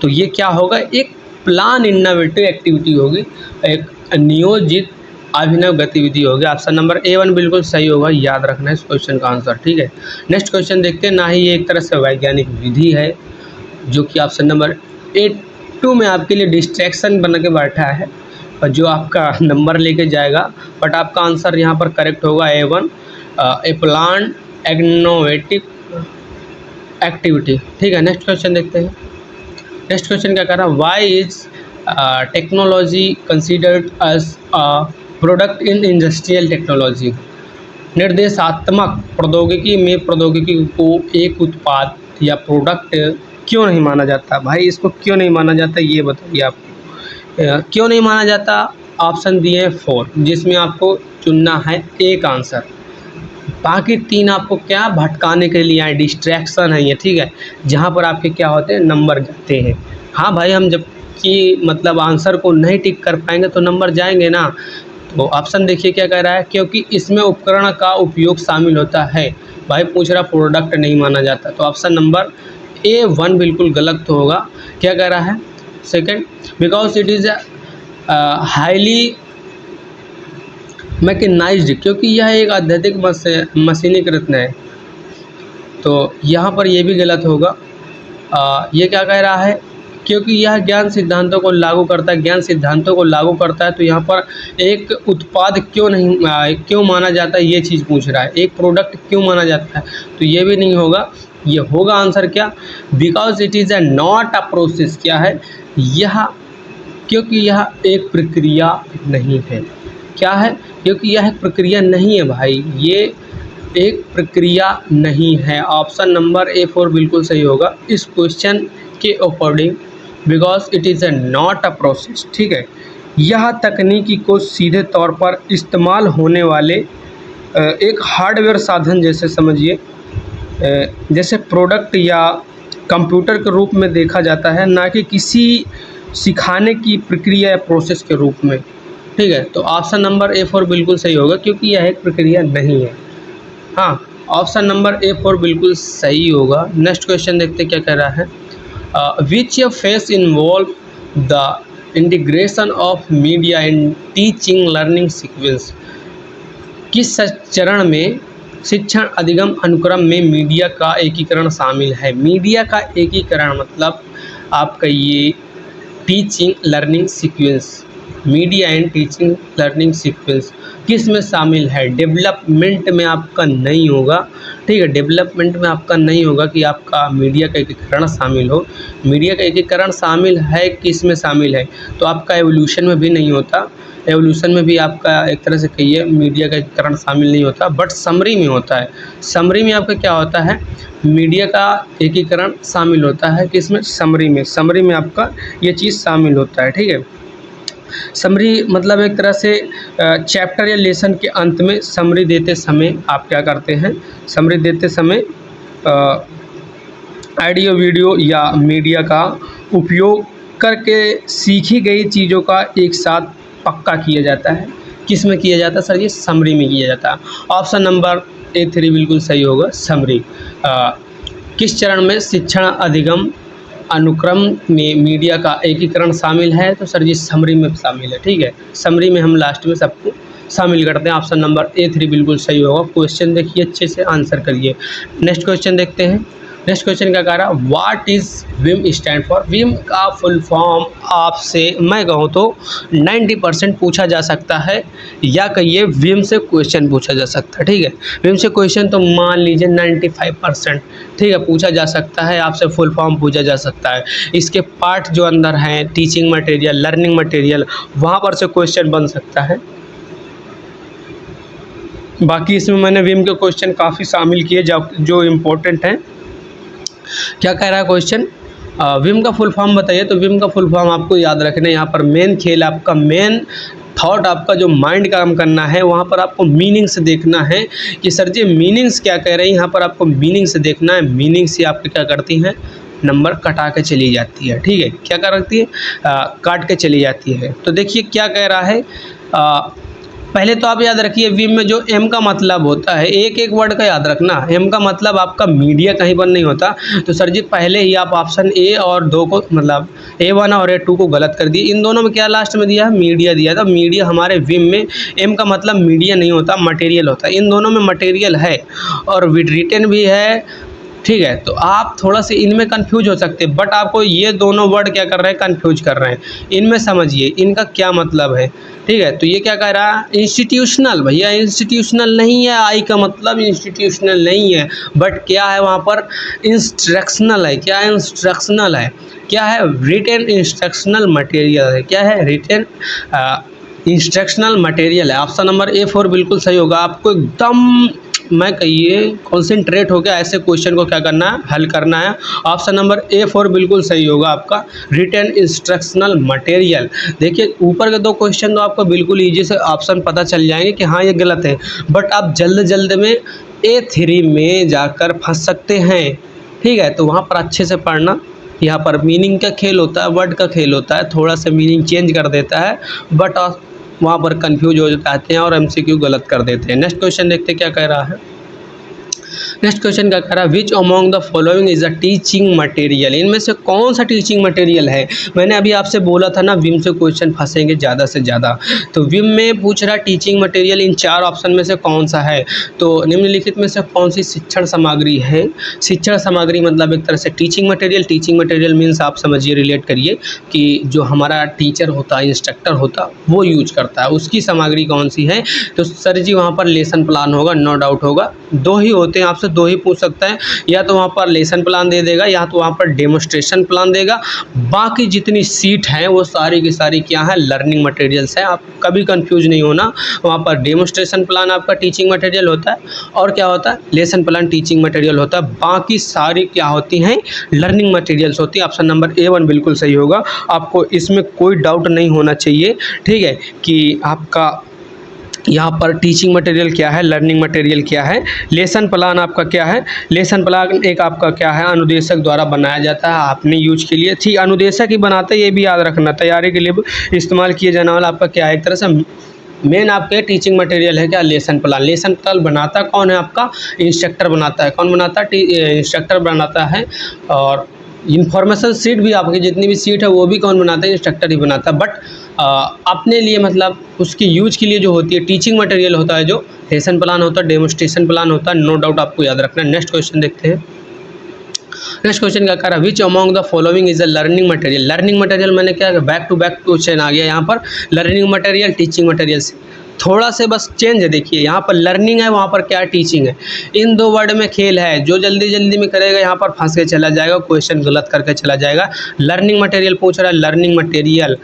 तो ये क्या होगा, एक प्लान इनोवेटिव एक्टिविटी होगी, एक नियोजित अभिनव गतिविधि होगी। ऑप्शन नंबर A1 बिल्कुल सही होगा, याद रखना है इस क्वेश्चन का आंसर, ठीक है। नेक्स्ट क्वेश्चन देखते हैं। ना ही ये एक तरह से वैज्ञानिक विधि है, जो कि ऑप्शन नंबर A2 में आपके लिए डिस्ट्रैक्शन बन के बैठा है, और जो आपका नंबर लेके जाएगा। बट आपका आंसर यहाँ पर करेक्ट होगा A1, ए प्लान इनोवेटिव एक्टिविटी, ठीक है। नेक्स्ट क्वेश्चन देखते हैं। नेक्स्ट क्वेश्चन क्या कह रहा है, why is technology considered as a product in industrial technology. निर्देशात्मक प्रौद्योगिकी में प्रौद्योगिकी को एक उत्पाद या प्रोडक्ट क्यों नहीं माना जाता। भाई इसको क्यों नहीं माना जाता, ये बताइए आप, क्यों नहीं माना जाता। ऑप्शन दिए हैं 4, जिसमें आपको चुनना है एक आंसर। बाकी 3 आपको क्या भटकाने के लिए आए, डिस्ट्रैक्शन है ये, ठीक है, जहाँ पर आपके क्या होते हैं, नंबर जाते हैं। हाँ भाई, हम जब कि मतलब आंसर को नहीं टिक कर पाएंगे तो नंबर जाएंगे ना। तो ऑप्शन देखिए क्या कह रहा है, क्योंकि इसमें उपकरण का उपयोग शामिल होता है। भाई पूछ रहा प्रोडक्ट नहीं माना जाता, तो ऑप्शन नंबर A1 बिल्कुल गलत तो होगा। क्या कह रहा है second, because it is highly mechanized, क्योंकि यह एक अत्यधिक मशीनीकृत है। तो यहाँ पर ये भी गलत होगा। ये क्या कह रहा है, क्योंकि यह ज्ञान सिद्धांतों को लागू करता है, ज्ञान सिद्धांतों को लागू करता है। तो यहाँ पर एक उत्पाद क्यों नहीं क्यों माना जाता है, ये चीज़ पूछ रहा है। एक प्रोडक्ट क्यों माना जाता है, तो ये भी नहीं होगा। ये होगा आंसर क्या, because it is not a process. क्या है यह, क्योंकि यह एक प्रक्रिया नहीं है। क्या है, क्योंकि यह एक प्रक्रिया नहीं है भाई, ये एक प्रक्रिया नहीं है। ऑप्शन नंबर A4 बिल्कुल सही होगा इस क्वेश्चन के according, because it is not a process. ठीक है, यह तकनीकी को सीधे तौर पर इस्तेमाल होने वाले एक हार्डवेयर साधन जैसे समझिए, जैसे प्रोडक्ट या कंप्यूटर के रूप में देखा जाता है, ना कि किसी सिखाने की प्रक्रिया या प्रोसेस के रूप में। ठीक है, तो ऑप्शन नंबर A4 बिल्कुल सही होगा, क्योंकि यह एक प्रक्रिया नहीं है। हाँ, ऑप्शन नंबर A4 बिल्कुल सही होगा। नेक्स्ट क्वेश्चन देखते क्या कह रहा है, which phase involve the integration of media in teaching learning sequence. किस चरण में शिक्षण अधिगम अनुक्रम में मीडिया का एकीकरण शामिल है। मीडिया का एकीकरण मतलब आपका ये teaching learning sequence, media and teaching learning sequence किस में शामिल है, डेवलपमेंट में आपका नहीं होगा। ठीक है, डेवलपमेंट में आपका नहीं होगा कि आपका मीडिया का एकीकरण शामिल हो। मीडिया का एकीकरण शामिल है किस में शामिल है, तो आपका एवोल्यूशन में भी नहीं होता। एवोल्यूशन में भी आपका एक तरह से कहिए मीडिया का एकीकरण शामिल नहीं होता, बट समरी में होता है। समरी में आपका क्या होता है, मीडिया का एकीकरण शामिल होता है किसमें, समरी में। समरी में आपका ये चीज़ शामिल होता है। ठीक है, समरी मतलब एक तरह से चैप्टर या लेसन के अंत में समरी देते समय आप क्या करते हैं, समरी देते समय ऑडियो वीडियो या मीडिया का उपयोग करके सीखी गई चीज़ों का एक साथ पक्का किया जाता है। किस में किया जाता है सर, ये समरी में किया जाता है। ऑप्शन नंबर A3 बिल्कुल सही होगा, समरी। किस चरण में शिक्षण अधिगम अनुक्रम में मीडिया का एकीकरण शामिल है, तो सर जी समरी में शामिल है। ठीक है, समरी में हम लास्ट में सबको शामिल करते हैं। ऑप्शन नंबर A3 बिल्कुल सही होगा। क्वेश्चन देखिए अच्छे से आंसर करिए। नेक्स्ट क्वेश्चन देखते हैं। नेक्स्ट क्वेश्चन क्या कह रहा है, what is Vim stand for. Vim का फुल फॉर्म आपसे मैं कहूँ तो 90% पूछा जा सकता है, या कहिए विम से क्वेश्चन पूछा जा सकता है। ठीक है, विम से क्वेश्चन तो मान लीजिए 95%, ठीक है, पूछा जा सकता है। आपसे फुल फॉर्म पूछा जा सकता है। इसके पार्ट जो अंदर हैं, टीचिंग मटेरियल, लर्निंग मटेरियल, वहाँ पर से क्वेश्चन बन सकता है। बाकी इसमें मैंने विम के क्वेश्चन काफ़ी शामिल किए जो इम्पोर्टेंट हैं। क्या कह रहा है क्वेश्चन, विम का फुल फॉर्म बताइए। तो विम का फुल फॉर्म आपको याद रखना है। यहाँ पर मेन खेल आपका, मेन थॉट आपका जो माइंड काम करना है, वहाँ पर आपको मीनिंग से देखना है कि सर जी मीनिंग्स क्या कह रहे हैं। यहाँ पर आपको मीनिंग से देखना है। मीनिंग से आपके क्या करती हैं, नंबर कटा के चली जाती है। ठीक है, क्या करती है, काट के चली जाती है। तो देखिए क्या कह रहा है, पहले तो आप याद रखिए विम में जो एम का मतलब होता है, एक एक वर्ड का याद रखना। एम का मतलब आपका मीडिया कहीं पर नहीं होता। तो सर जी पहले ही आप ऑप्शन A और 2 को मतलब A1 और A2 को गलत कर दिए। इन दोनों में क्या लास्ट में दिया, मीडिया दिया था। मीडिया हमारे विम में एम का मतलब मीडिया नहीं होता, मटेरियल होता है। इन दोनों में मटेरियल है और रिटन भी है। ठीक है, तो आप थोड़ा सा इनमें कंफ्यूज हो सकते हैं, बट आपको ये दोनों वर्ड क्या कर रहे हैं, कंफ्यूज कर रहे हैं। इनमें समझिए इनका क्या मतलब है। ठीक है, तो ये क्या कह रहा है, इंस्टीट्यूशनल। भैया इंस्टीट्यूशनल नहीं है, आई का मतलब इंस्टीट्यूशनल नहीं है, बट क्या है वहाँ पर, इंस्ट्रक्शनल है। क्या इंस्ट्रक्शनल है, क्या है, रिटन इंस्ट्रक्शनल मटेरियल है। क्या है, रिटन इंस्ट्रक्शनल मटेरियल है। ऑप्शन नंबर A4 बिल्कुल सही होगा। आपको एकदम में कहिए कॉन्सेंट्रेट होकर ऐसे क्वेश्चन को क्या करना है, हल करना है। ऑप्शन नंबर A4 बिल्कुल सही होगा आपका, रिटन इंस्ट्रक्शनल मटेरियल। देखिए ऊपर के दो क्वेश्चन तो आपको बिल्कुल ईजी से ऑप्शन पता चल जाएंगे कि हाँ ये गलत है, बट आप जल्द में A3 में जाकर फंस सकते हैं, ठीक है। तो वहाँ पर अच्छे से पढ़ना, यहाँ पर मीनिंग का खेल होता है, वर्ड का खेल होता है, थोड़ा सा मीनिंग चेंज कर देता है, बट वहाँ पर कंफ्यूज हो जाते हैं और MCQ गलत कर देते हैं। नेक्स्ट क्वेश्चन देखते हैं क्या कह रहा है। नेक्स्ट क्वेश्चन क्या कह रहा है, which among the following is a teaching material. इनमें से कौन सा टीचिंग मटेरियल है। मैंने अभी आपसे बोला था ना विम से क्वेश्चन फंसेंगे ज़्यादा से ज़्यादा, तो विम में पूछ रहा टीचिंग मटेरियल इन 4 ऑप्शन में से कौन सा है। तो निम्नलिखित में से कौन सी शिक्षण सामग्री है। शिक्षण सामग्री मतलब एक तरह से teaching material. Teaching material means आप समझिए, रिलेट करिए कि जो हमारा टीचर होता है, इंस्ट्रक्टर होता, वो यूज करता है, उसकी सामग्री कौन सी है। तो सर जी वहाँ पर लेसन प्लान होगा, नो डाउट होगा। 2 ही होते हैं, आपसे 2 ही पूछ सकता है, या तो वहाँ पर लेसन प्लान दे देगा या तो वहाँ पर डेमोस्ट्रेशन प्लान देगा। बाकी जितनी सीट हैं वो सारी की सारी क्या है, लर्निंग मटेरियल्स हैं। आप कभी कंफ्यूज नहीं होना, वहाँ पर डेमोस्ट्रेशन प्लान आपका टीचिंग मटेरियल होता है और क्या होता है, लेसन प्लान टीचिंग मटेरियल होता है। बाकी सारी क्या होती हैं, लर्निंग मटेरियल्स होती है। ऑप्शन नंबर A1 बिल्कुल सही होगा, आपको इसमें कोई डाउट नहीं होना चाहिए, ठीक है, कि आपका यहाँ पर टीचिंग मटेरियल क्या है, लर्निंग मटेरियल क्या है। लेसन प्लान आपका क्या है, लेसन प्लान एक आपका क्या है, अनुदेशक द्वारा बनाया जाता है आपने यूज के लिए, ठीक, अनुदेशक ही बनाता है, ये भी याद रखना। तैयारी के लिए इस्तेमाल किए जाने वाला आपका क्या है, एक तरह से मेन आपके टीचिंग मटेरियल है क्या, लेसन प्लान। लेसन प्लान बनाता कौन है, आपका इंस्ट्रक्टर बनाता है। कौन बनाता है, इंस्ट्रक्टर बनाता है। और इन्फॉर्मेशन सीट भी आपकी जितनी भी सीट है वो भी कौन बनाता है, इंस्ट्रक्टर ही बनाता है। बट अपने लिए मतलब उसकी यूज के लिए जो होती है टीचिंग मटेरियल होता है, जो लेसन प्लान होता है, डेमोस्ट्रेशन प्लान होता है, नो डाउट आपको याद रखना है। नेक्स्ट क्वेश्चन देखते हैं। नेक्स्ट क्वेश्चन क्या कर रहा है, which among the following is a learning material. Learning material मैंने क्या, बैक टू बैक क्वेश्चन आ गया यहाँ पर, लर्निंग मटेरियल टीचिंग मटेरियल से थोड़ा से बस चेंज है। देखिए यहाँ पर लर्निंग है, वहाँ पर क्या टीचिंग है। इन 2 वर्ड में खेल है, जो जल्दी में करेगा यहाँ पर फंस के चला जाएगा, क्वेश्चन गलत करके चला जाएगा। लर्निंग मटेरियल पूछ रहा है, लर्निंग मटेरियल,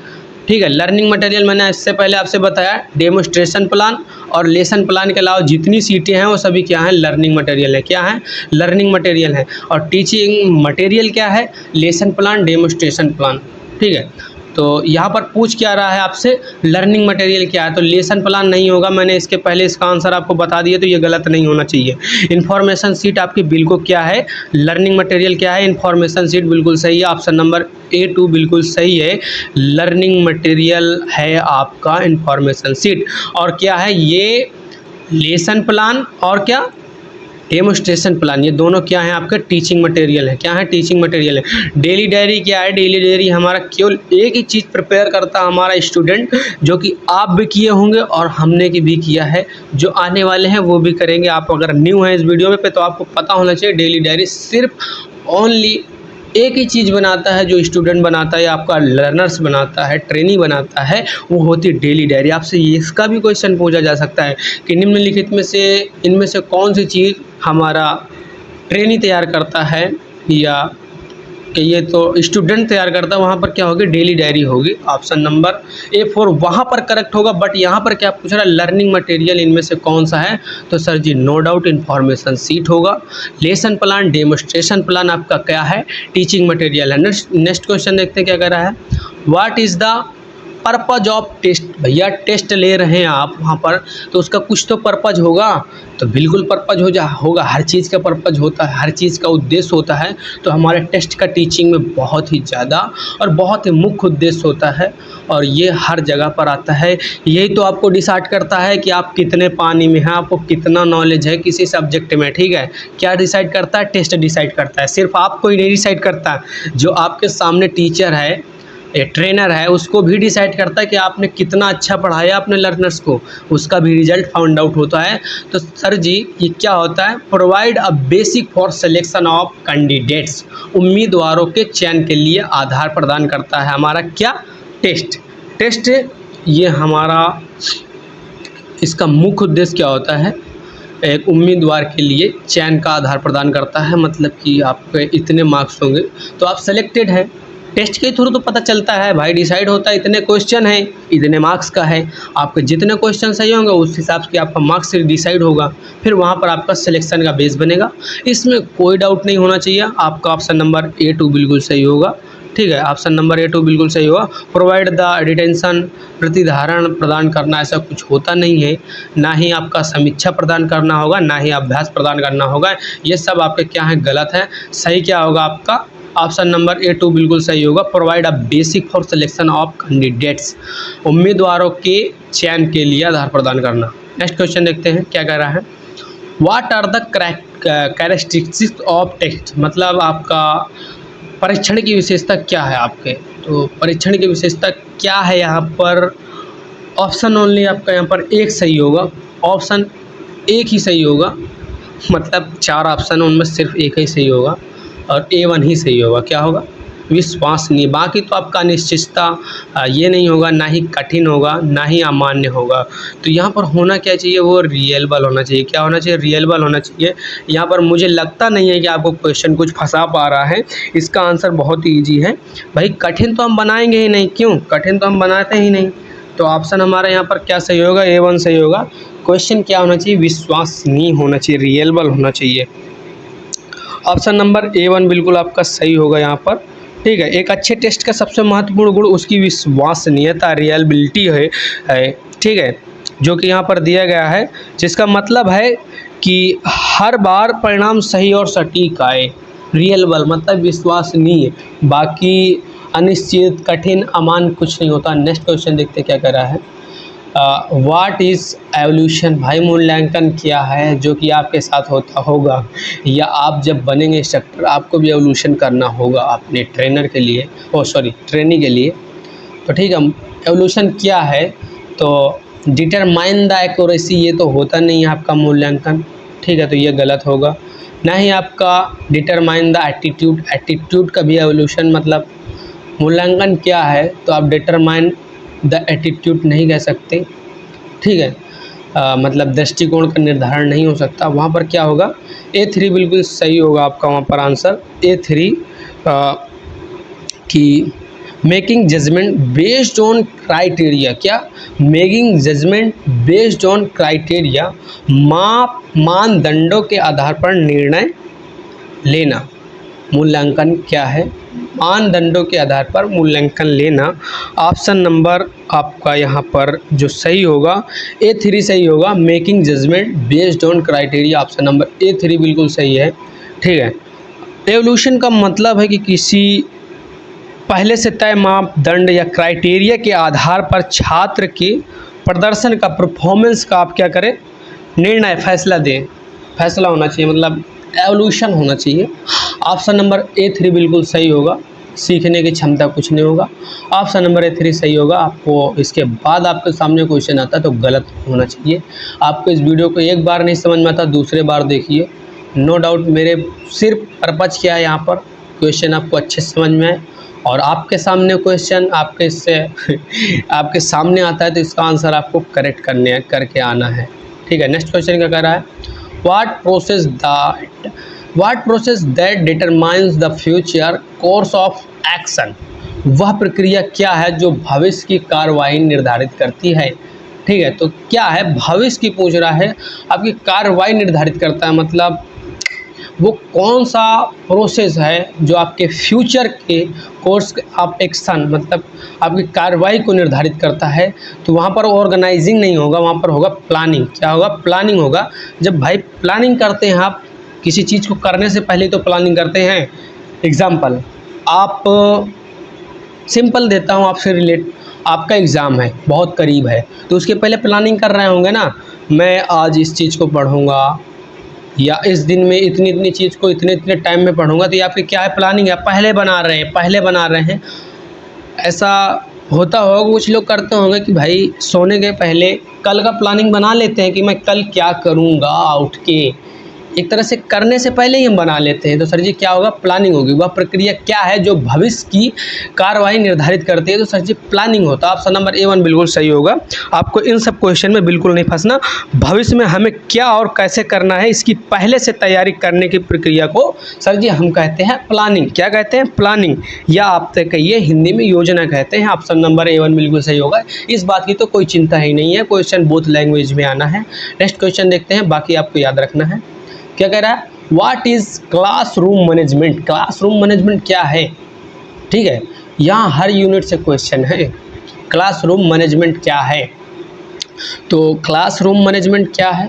ठीक है। लर्निंग मटेरियल मैंने इससे पहले आपसे बताया, डेमोस्ट्रेशन प्लान और लेसन प्लान के अलावा जितनी सीटें हैं वो सभी क्या है, लर्निंग मटेरियल है। क्या है, लर्निंग मटेरियल है। और टीचिंग मटेरियल क्या है, लेसन प्लान, डेमोस्ट्रेशन प्लान, ठीक है। तो यहाँ पर पूछ क्या रहा है आपसे, लर्निंग मटेरियल क्या है, तो लेसन प्लान नहीं होगा। मैंने इसके पहले इसका आंसर आपको बता दिया, तो ये गलत नहीं होना चाहिए। इन्फॉर्मेशन सीट आपकी बिल्कुल क्या है, लर्निंग मटेरियल क्या है, इन्फॉर्मेशन सीट बिल्कुल सही है। ऑप्शन नंबर A2 बिल्कुल सही है, लर्निंग मटेरियल है आपका इन्फॉर्मेशन सीट। और क्या है, ये लेसन प्लान और क्या, डेमोस्ट्रेशन प्लान, ये दोनों क्या है आपके टीचिंग मटेरियल है। क्या है, टीचिंग मटेरियल है। डेली डायरी क्या है, डेली डायरी हमारा केवल एक ही चीज़ प्रिपेयर करता है हमारा स्टूडेंट, जो कि आप भी किए होंगे और हमने भी किया है, जो आने वाले हैं वो भी करेंगे। आप अगर न्यू हैं इस वीडियो में पे तो आपको पता होना चाहिए, डेली डायरी सिर्फ ओनली एक ही चीज़ बनाता है, जो स्टूडेंट बनाता है, आपका लर्नर्स बनाता है, ट्रेनी बनाता है, वो होती है डेली डायरी। आपसे इसका भी क्वेश्चन पूछा जा सकता है कि निम्नलिखित में से इनमें से कौन सी चीज़ हमारा ट्रेनी तैयार करता है, या ये तो स्टूडेंट तैयार करता है, वहाँ पर क्या होगी, डेली डायरी होगी। ऑप्शन नंबर A4 वहाँ पर करेक्ट होगा। बट यहाँ पर क्या पूछ रहा है, लर्निंग मटेरियल इनमें से कौन सा है, तो sir ji no doubt information sheet होगा। लेसन प्लान, डेमोस्ट्रेशन प्लान आपका क्या है, टीचिंग मटेरियल है। नेक्स्ट क्वेश्चन देखते हैं क्या कर रहा है, what is the purpose of test. भैया टेस्ट ले रहे हैं आप वहाँ पर, तो उसका कुछ तो पर्पज होगा, तो बिल्कुल पर्पज होगा। हर चीज़ का पर्पज होता है, हर चीज़ का उद्देश्य होता है। तो हमारे टेस्ट का टीचिंग में बहुत ही ज़्यादा और बहुत ही मुख्य उद्देश्य होता है, और ये हर जगह पर आता है। यही तो आपको डिसाइड करता है कि आप कितने पानी में हैं, आपको कितना नॉलेज है किसी सब्जेक्ट में, ठीक है। क्या डिसाइड करता है, टेस्ट डिसाइड करता है। सिर्फ आपको ही नहीं डिसाइड करता, जो आपके सामने टीचर है, ट्रेनर है, उसको भी डिसाइड करता है कि आपने कितना अच्छा पढ़ाया अपने लर्नर्स को, उसका भी रिजल्ट फाउंड आउट होता है। तो सर जी ये क्या होता है, provide a basic for selection of candidates, उम्मीदवारों के चयन के लिए आधार प्रदान करता है हमारा क्या, टेस्ट। ये हमारा इसका मुख्य उद्देश्य क्या होता है, एक उम्मीदवार के लिए चयन का आधार प्रदान करता है। मतलब कि आपके इतने मार्क्स होंगे तो आप सेलेक्टेड हैं, टेस्ट के थ्रू तो पता चलता है भाई, डिसाइड होता है इतने क्वेश्चन हैं इतने मार्क्स का है, आपके जितने क्वेश्चन सही होंगे उस हिसाब से आपका मार्क्स डिसाइड होगा, फिर वहाँ पर आपका सिलेक्शन का बेस बनेगा। इसमें कोई डाउट नहीं होना चाहिए। आपका ऑप्शन नंबर A2 बिल्कुल सही होगा, ठीक है, ऑप्शन नंबर A2 बिल्कुल सही होगा। प्रोवाइड द डिटेंशन, प्रतिधारण प्रदान करना, ऐसा कुछ होता नहीं है। ना ही आपका समीक्षा प्रदान करना होगा, ना ही अभ्यास प्रदान करना होगा। ये सब आपके क्या है, गलत है। सही क्या होगा आपका, ऑप्शन नंबर A2 बिल्कुल सही होगा। Provide a basic for selection of candidates, उम्मीदवारों के चयन के लिए आधार प्रदान करना। नेक्स्ट क्वेश्चन देखते हैं क्या कह रहा है। What are the characteristics of test, मतलब आपका परीक्षण की विशेषता क्या है आपके। तो परीक्षण की विशेषता क्या है यहाँ पर, ऑप्शन ओनली आपका यहाँ पर एक सही होगा, ऑप्शन एक ही सही होगा, मतलब 4 ऑप्शन उनमें सिर्फ एक ही सही होगा और A1 ही सही होगा। क्या होगा, विश्वसनीय। बाकी तो आपका अनिश्चितता ये नहीं होगा, ना ही कठिन होगा, ना ही अमान्य होगा। तो यहाँ पर होना क्या चाहिए, वो रियलेबल होना चाहिए। क्या होना चाहिए, रियलेबल होना चाहिए। यहाँ पर मुझे लगता नहीं है कि आपको क्वेश्चन कुछ फंसा पा रहा है। इसका आंसर बहुत ही ईजी है भाई, कठिन तो हम बनाएंगे ही नहीं। क्यों, कठिन तो हम बनाते ही नहीं। तो ऑप्शन हमारा यहाँ पर क्या सही होगा, A1 सही होगा। क्वेश्चन क्या होना चाहिए, विश्वसनीय होना चाहिए, रियलेबल होना चाहिए। ऑप्शन नंबर A1 बिल्कुल आपका सही होगा यहाँ पर, ठीक है। एक अच्छे टेस्ट का सबसे महत्वपूर्ण गुण उसकी विश्वसनीयता, रियलेबिलिटी है, ठीक है, जो कि यहाँ पर दिया गया है, जिसका मतलब है कि हर बार परिणाम सही और सटीक आए। रियलेबल मतलब विश्वसनीय, बाकी अनिश्चित, कठिन, अमान्य कुछ नहीं होता। नेक्स्ट क्वेश्चन देखते क्या कर रहा है। व्हाट इज़ एवोल्यूशन, भाई मूल्यांकन क्या है, जो कि आपके साथ होता होगा या आप जब बनेंगे इंस्ट्रक्टर आपको भी एवोल्यूशन करना होगा अपने ट्रेनर के लिए, ट्रेनी के लिए। तो ठीक है, एवोल्यूशन क्या है, तो डिटरमाइन द एक्यूरेसी, ये तो होता नहीं है आपका मूल्यांकन, ठीक है, तो ये गलत होगा। ना ही आपका डिटरमाइन द एटीट्यूड, एटीट्यूड का भी एवोल्यूशन मतलब मूल्यांकन क्या है, तो आप डिटरमाइन द एटीट्यूड नहीं कह सकते, ठीक है, मतलब दृष्टिकोण का निर्धारण नहीं हो सकता। वहाँ पर क्या होगा, A3 बिल्कुल सही होगा आपका वहाँ पर आंसर, A3 कि making judgement based on criteria, क्या, making judgement based on criteria, मानदंडों के आधार पर निर्णय लेना। मूल्यांकन क्या है, मानदंडों के आधार पर मूल्यांकन लेना। ऑप्शन नंबर आपका यहाँ पर जो सही होगा A3 सही होगा, making judgement based on criteria, option number A3 बिल्कुल सही है, ठीक है। एवोल्यूशन का मतलब है कि किसी पहले से तय मापदंड या क्राइटेरिया के आधार पर छात्र के प्रदर्शन का, परफॉर्मेंस का आप क्या करें, निर्णय, फैसला दें। फैसला होना चाहिए, मतलब एवोल्यूशन होना चाहिए। ऑप्शन नंबर A3 बिल्कुल सही होगा, सीखने की क्षमता कुछ नहीं होगा। ऑप्शन नंबर A3 सही होगा। आपको इसके बाद आपके सामने क्वेश्चन आता है तो गलत होना चाहिए। आपको इस वीडियो को एक बार नहीं समझ में आता, दूसरे बार देखिए, नो डाउट मेरे सिर्फ पर्पज क्या है, यहाँ पर क्वेश्चन आपको अच्छे से समझ में आए और आपके सामने क्वेश्चन आपके इससे आपके सामने आता है तो इसका आंसर आपको करेक्ट करके आना है, ठीक है। नेक्स्ट क्वेश्चन क्या कह रहा है, what process that determines the future course of action, वह प्रक्रिया क्या है जो भविष्य की कार्रवाई निर्धारित करती है, ठीक है। तो क्या है, भविष्य की पूछ रहा है, आपकी कार्रवाई निर्धारित करता है, मतलब वो कौन सा प्रोसेस है जो आपके फ्यूचर के कोर्स ऑफ एक्शन, मतलब आपकी कार्रवाई को निर्धारित करता है। तो वहाँ पर ऑर्गेनाइजिंग नहीं होगा, वहाँ पर होगा प्लानिंग। क्या होगा, प्लानिंग होगा। जब भाई प्लानिंग करते हैं आप किसी चीज़ को करने से पहले तो प्लानिंग करते हैं। एग्जाम्पल आप, सिंपल देता हूँ आपसे रिलेट, आपका एग्ज़ाम है बहुत करीब है तो उसके पहले प्लानिंग कर रहे होंगे ना, मैं आज इस चीज़ को पढ़ूँगा या इस दिन में इतनी चीज़ को इतने टाइम में पढ़ूंगा। तो ये आपकी क्या है, प्लानिंग है, पहले बना रहे हैं। ऐसा होता होगा, कुछ लोग करते होंगे कि भाई सोने के पहले कल का प्लानिंग बना लेते हैं कि मैं कल क्या करूंगा उठ के, एक तरह से करने से पहले ही हम बना लेते हैं। तो सर जी क्या होगा, प्लानिंग होगी। वह प्रक्रिया क्या है जो भविष्य की कार्रवाई निर्धारित करती है? तो सर जी प्लानिंग होता है। ऑप्शन नंबर A1 बिल्कुल सही होगा। आपको इन सब क्वेश्चन में बिल्कुल नहीं फंसना। भविष्य में हमें क्या और कैसे करना है, इसकी पहले से तैयारी करने की प्रक्रिया को सर जी हम कहते हैं प्लानिंग। क्या कहते हैं? प्लानिंग, या आप तय कहिए हिंदी में योजना कहते हैं। ऑप्शन नंबर A1 बिल्कुल सही होगा। इस बात की तो कोई चिंता ही नहीं है, क्वेश्चन बोथ लैंग्वेज में आना है। नेक्स्ट क्वेश्चन देखते हैं, बाकी आपको याद रखना है। क्या कह रहा है? What is classroom management? Classroom management क्या है? ठीक है, यहाँ हर यूनिट से क्वेश्चन है। क्लासरूम मैनेजमेंट क्या है? तो क्लासरूम मैनेजमेंट क्या है,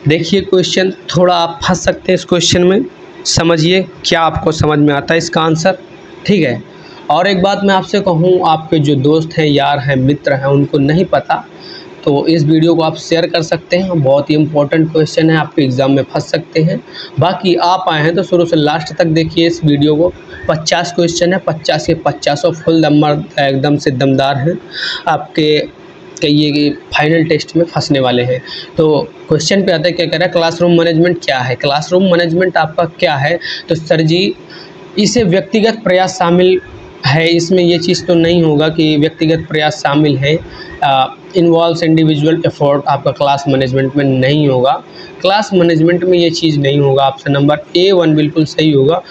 देखिए क्वेश्चन, थोड़ा आप फंस सकते हैं इस क्वेश्चन में। समझिए क्या आपको समझ में आता है इसका आंसर। ठीक है, और एक बात मैं आपसे कहूँ, आपके जो दोस्त हैं, यार हैं, मित्र हैं, उनको नहीं पता तो इस वीडियो को आप शेयर कर सकते हैं। बहुत ही इंपॉर्टेंट क्वेश्चन है, आपके एग्ज़ाम में फंस सकते हैं। बाकी आप आए हैं तो शुरू से लास्ट तक देखिए इस वीडियो को। 50 क्वेश्चन है, 50 के 50 फुल नंबर एकदम से दमदार हैं, आपके कहिए कि फाइनल टेस्ट में फंसने वाले हैं। तो क्वेश्चन पे आता है, क्या कह रहा है? क्लासरूम मैनेजमेंट क्या है? क्लासरूम मैनेजमेंट आपका क्या है? तो सर जी इसे व्यक्तिगत प्रयास शामिल है। इसमें ये चीज़ तो नहीं होगा कि व्यक्तिगत प्रयास शामिल है। इन्वॉल्व्स इंडिविजुअल एफर्ट आपका क्लास मैनेजमेंट में नहीं होगा। क्लास मैनेजमेंट में ये चीज़ नहीं होगा। ऑप्शन नंबर A1 बिल्कुल सही होगा,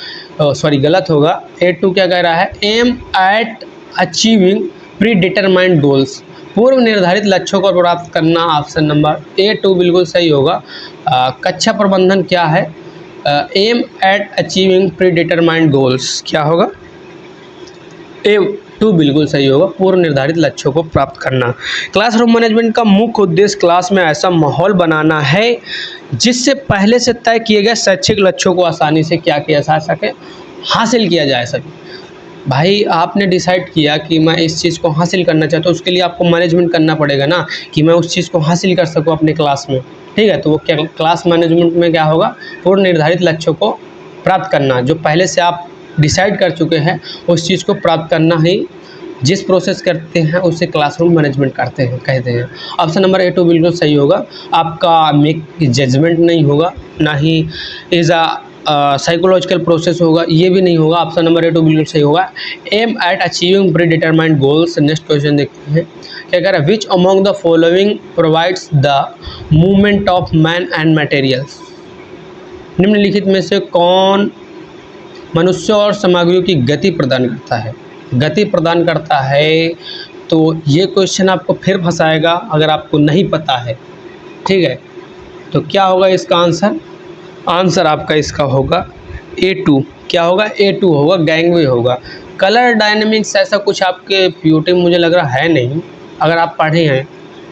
सॉरी गलत होगा। A2 क्या कह रहा है? Aim at achieving predetermined goals, पूर्व निर्धारित लक्ष्यों को प्राप्त करना। ऑप्शन नंबर A2 बिल्कुल सही होगा। कक्षा प्रबंधन क्या है? Aim at achieving predetermined goals, क्या होगा? A2 बिल्कुल सही होगा, पूर्व निर्धारित लक्ष्यों को प्राप्त करना। क्लासरूम मैनेजमेंट का मुख्य उद्देश्य क्लास में ऐसा माहौल बनाना है जिससे पहले से तय किए गए शैक्षिक लक्ष्यों को आसानी से क्या किया जा सके, हासिल किया जा सके। भाई आपने डिसाइड किया कि मैं इस चीज़ को हासिल करना चाहता हूँ, उसके लिए आपको मैनेजमेंट करना पड़ेगा ना, कि मैं उस चीज़ को हासिल कर सकूँ अपने क्लास में। ठीक है, तो वो क्या क्लास मैनेजमेंट में क्या होगा? पूर्व निर्धारित लक्ष्यों को प्राप्त करना, जो पहले से आप डिसाइड कर चुके हैं उस चीज़ को प्राप्त करना ही जिस प्रोसेस करते हैं उसे क्लासरूम मैनेजमेंट करते हैं, कहते हैं। ऑप्शन नंबर A2 बिल्कुल सही होगा। आपका मेक जजमेंट नहीं होगा, ना ही इज़ साइकोलॉजिकल प्रोसेस होगा, ये भी नहीं होगा। ऑप्शन नंबर A2 बिल्कुल सही होगा। Aim at achieving predetermined goals. Next question देखते हैं, क्या कह रहा है? Which among the following provides the movement of man and materials? निम्नलिखित में से कौन मनुष्य और सामग्रियों की गति प्रदान करता है? गति प्रदान करता है, तो ये क्वेश्चन आपको फिर फंसाएगा अगर आपको नहीं पता है। ठीक है, तो क्या होगा इसका आंसर? आंसर आपका इसका होगा A2। क्या होगा? A2 होगा, गैंगवे होगा। कलर डायनेमिक्स ऐसा कुछ आपके पीओटी में मुझे लग रहा है नहीं। अगर आप पढ़े हैं,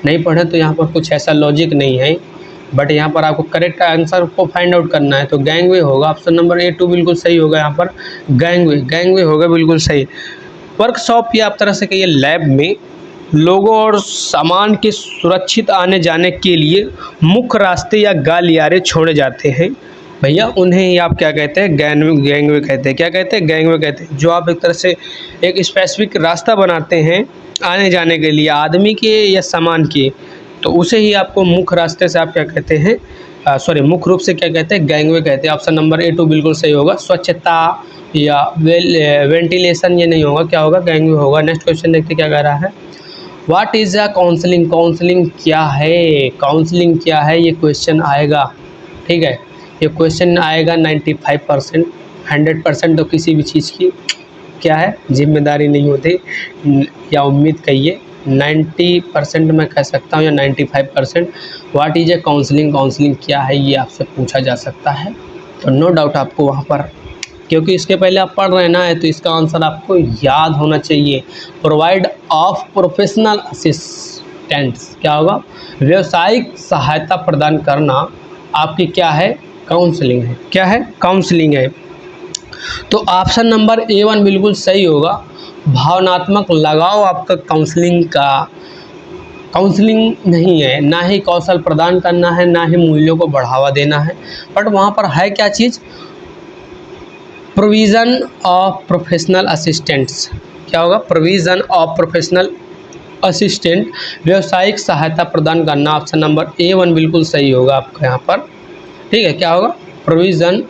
नहीं पढ़े तो यहाँ पर कुछ ऐसा लॉजिक नहीं है, बट यहाँ पर आपको करेक्ट आंसर को फाइंड आउट करना है, तो गैंगवे होगा। ऑप्शन नंबर A2 बिल्कुल सही होगा। यहाँ पर गैंगवे होगा बिल्कुल सही। वर्कशॉप या आप तरह से कहिए लैब में लोगों और सामान के सुरक्षित आने जाने के लिए मुख्य रास्ते या गलियारे छोड़े जाते हैं भैया, उन्हें ही आप क्या कहते हैं? गैंगवे कहते हैं। क्या कहते हैं? गैंगवे कहते हैं। जो आप एक तरह से एक स्पेसिफिक रास्ता बनाते हैं आने जाने के लिए आदमी के या सामान के, तो उसे ही आपको मुख्य रास्ते से आप क्या कहते हैं, मुख्य रूप से क्या कहते हैं? गैंगवे कहते हैं। ऑप्शन नंबर A2 बिल्कुल सही होगा। स्वच्छता या वेंटिलेशन ये नहीं होगा, क्या होगा? गैंगवे होगा। नेक्स्ट क्वेश्चन देखते क्या कह रहा है? What is a counselling? Counselling क्या है? काउंसलिंग क्या है, ये क्वेश्चन आएगा। ठीक है, ये क्वेश्चन आएगा 95%। 100% तो किसी भी चीज़ की क्या है, जिम्मेदारी नहीं होती, या उम्मीद कहिए 90% मैं कह सकता हूँ, या 95%। What is a counselling? Counselling क्या है, ये आपसे पूछा जा सकता है। तो नो डाउट आपको वहाँ पर, क्योंकि इसके पहले आप पढ़ रहे ना है, तो इसका आंसर आपको याद होना चाहिए। प्रोवाइड ऑफ प्रोफेशनल असिस्टेंट्स, क्या होगा? व्यावसायिक सहायता प्रदान करना आपकी क्या है? काउंसलिंग है। क्या है? काउंसलिंग है। तो ऑप्शन नंबर A1 बिल्कुल सही होगा। भावनात्मक लगाव आपका काउंसलिंग का काउंसलिंग नहीं है, ना ही कौशल प्रदान करना है, ना ही मूल्यों को बढ़ावा देना है, बट वहाँ पर है क्या चीज़? Provision of professional assistants. क्या होगा? प्रोविज़न ऑफ प्रोफेशनल असिस्टेंट, व्यावसायिक सहायता प्रदान करना। ऑप्शन नंबर A1 बिल्कुल सही होगा आपका यहाँ पर। ठीक है, क्या होगा, प्रोविज़न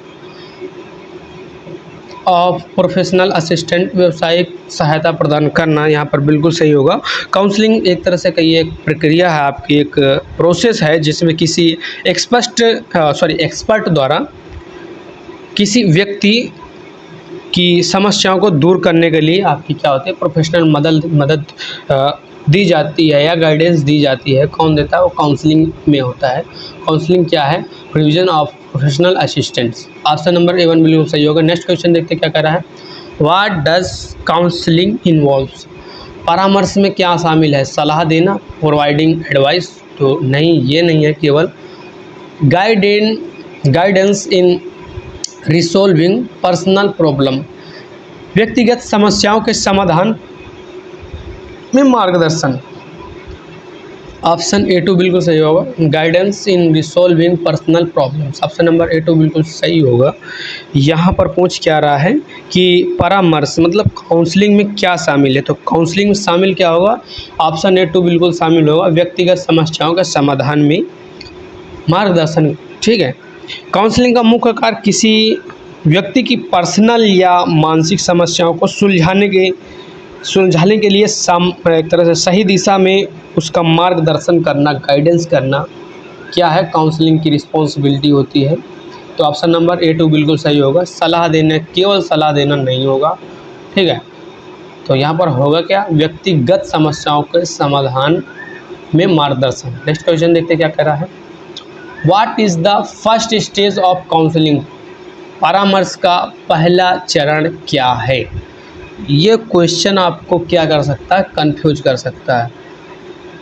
ऑफ प्रोफेशनल असिस्टेंट, व्यवसायिक सहायता प्रदान करना, यहाँ पर बिल्कुल सही होगा। काउंसलिंग एक तरह से कहिए एक प्रक्रिया है आपकी, एक प्रोसेस है जिसमें किसी एक्सपर्ट द्वारा किसी व्यक्ति की समस्याओं को दूर करने के लिए आपकी क्या होती है, प्रोफेशनल मदद दी जाती है या गाइडेंस दी जाती है। कौन देता है, वो काउंसलिंग में होता है। काउंसलिंग क्या है, provision of professional assistants. Option number A1 बिल्कुल सही होगा। नेक्स्ट क्वेश्चन देखते हैं क्या कह रहा है, व्हाट डज काउंसलिंग इन्वॉल्व्स। परामर्श में क्या शामिल है, सलाह देना, प्रोवाइडिंग एडवाइस, तो नहीं, ये नहीं है, केवल guidance in resolving personal problem, व्यक्तिगत समस्याओं के समाधान में मार्गदर्शन। ऑप्शन A2 बिल्कुल सही होगा, guidance in resolving personal problems. Option number A2 बिल्कुल सही होगा। यहाँ पर पूछ क्या रहा है कि परामर्श मतलब काउंसलिंग में क्या शामिल है, तो काउंसलिंग में शामिल क्या होगा, ऑप्शन A2 बिल्कुल शामिल होगा, व्यक्तिगत समस्याओं के समाधान में मार्गदर्शन। ठीक है, काउंसलिंग का मुख्य कार्य किसी व्यक्ति की पर्सनल या मानसिक समस्याओं को सुलझाने के लिए एक तरह से सही दिशा में उसका मार्गदर्शन करना, गाइडेंस करना, क्या है, काउंसलिंग की रिस्पॉन्सिबिलिटी होती है। तो ऑप्शन नंबर A2 बिल्कुल सही होगा। सलाह देना, केवल सलाह देना नहीं होगा। ठीक है, तो यहाँ पर होगा क्या, व्यक्तिगत समस्याओं के समाधान में मार्गदर्शन। नेक्स्ट क्वेश्चन देखते क्या कह रहा है, what is the first stage of counselling. परामर्श का पहला चरण क्या है। ये क्वेश्चन आपको क्या कर सकता है, कंफ्यूज कर सकता है।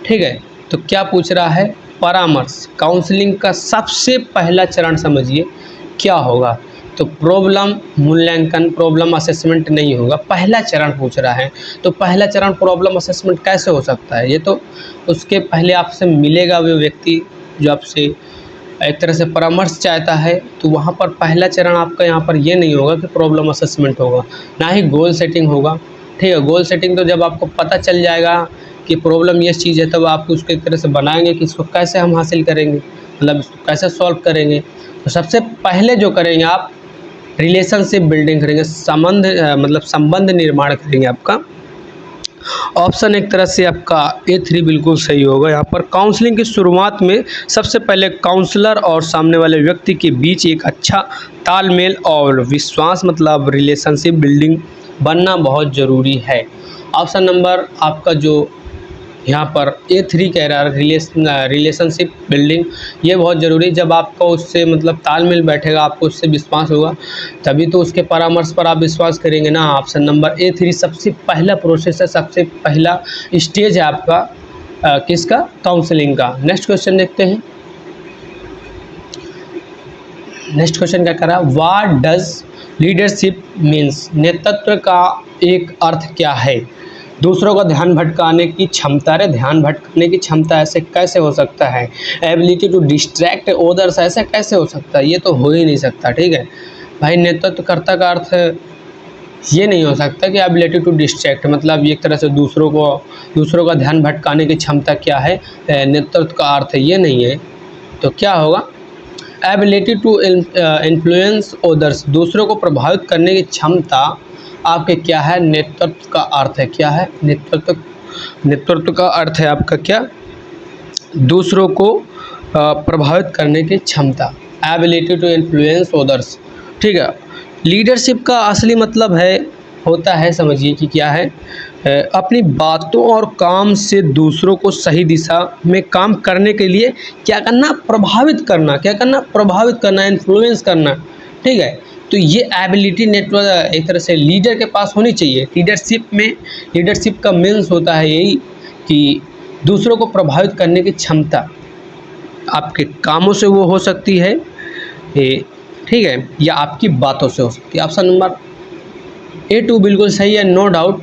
ठीक है, तो क्या पूछ रहा है, परामर्श काउंसलिंग का सबसे पहला चरण समझिए क्या होगा, तो प्रॉब्लम मूल्यांकन, प्रॉब्लम असेसमेंट नहीं होगा, पहला चरण पूछ रहा है। तो पहला चरण प्रॉब्लम असेसमेंट कैसे हो सकता है, ये तो उसके पहले आपसे मिलेगा वो व्यक्ति जो आपसे एक तरह से परामर्श चाहता है, तो वहाँ पर पहला चरण आपका यहाँ पर ये नहीं होगा कि प्रॉब्लम असेसमेंट होगा, ना ही गोल सेटिंग होगा। ठीक है, गोल सेटिंग तो जब आपको पता चल जाएगा कि प्रॉब्लम ये चीज़ है, तब आप उसको एक तरह से बनाएंगे कि इसको कैसे हम हासिल करेंगे, मतलब इसको कैसे सॉल्व करेंगे। तो सबसे पहले जो करेंगे आप रिलेशनशिप बिल्डिंग करेंगे, संबंध निर्माण करेंगे आपका। ऑप्शन एक तरह से आपका A3 बिल्कुल सही होगा। यहाँ पर काउंसलिंग की शुरुआत में सबसे पहले काउंसलर और सामने वाले व्यक्ति के बीच एक अच्छा तालमेल और विश्वास मतलब रिलेशनशिप बिल्डिंग बनना बहुत ज़रूरी है। ऑप्शन नंबर आपका जो यहाँ पर A3 कह रहा है रिलेशनशिप बिल्डिंग, ये बहुत ज़रूरी। जब आपको उससे मतलब तालमेल बैठेगा, आपको उससे विश्वास होगा, तभी तो उसके परामर्श पर आप विश्वास करेंगे ना। ऑप्शन नंबर A3 सबसे पहला प्रोसेस है, सबसे पहला स्टेज है आपका किसका, काउंसलिंग का। नेक्स्ट क्वेश्चन देखते हैं। नेक्स्ट क्वेश्चन क्या कर रहा है, व्हाट डज लीडरशिप मीन्स। नेतृत्व का एक अर्थ क्या है। दूसरों का ध्यान भटकाने की क्षमता, ध्यान भटकाने की क्षमता ऐसे कैसे हो सकता है। एबिलिटी टू डिस्ट्रैक्ट ओदर्स, ऐसे कैसे हो सकता है, ये तो हो ही नहीं सकता। ठीक है भाई, नेतृत्वकर्ता का अर्थ ये नहीं हो सकता कि एबिलिटी टू डिस्ट्रैक्ट, मतलब एक तरह से दूसरों का ध्यान भटकाने की क्षमता क्या है, नेतृत्व का अर्थ ये नहीं है। तो क्या होगा, एबिलिटी टू इन्फ्लुएंस ओदर्स, दूसरों को प्रभावित करने की क्षमता आपके क्या है, नेतृत्व का अर्थ है। क्या है, नेतृत्व का अर्थ है आपका क्या, दूसरों को प्रभावित करने की क्षमता, एबिलिटी टू इन्फ्लुएंस ओदर्स। ठीक है, लीडरशिप का असली मतलब होता है समझिए कि क्या है, अपनी बातों और काम से दूसरों को सही दिशा में काम करने के लिए क्या करना, प्रभावित करना, इन्फ्लुएंस करना। ठीक है, तो ये एबिलिटी नेटवर्क एक तरह से लीडर के पास होनी चाहिए। लीडरशिप का मीन्स होता है यही कि दूसरों को प्रभावित करने की क्षमता, आपके कामों से वो हो सकती है, ठीक है, या आपकी बातों से हो सकती है। ऑप्शन नंबर A2 बिल्कुल सही है, no doubt.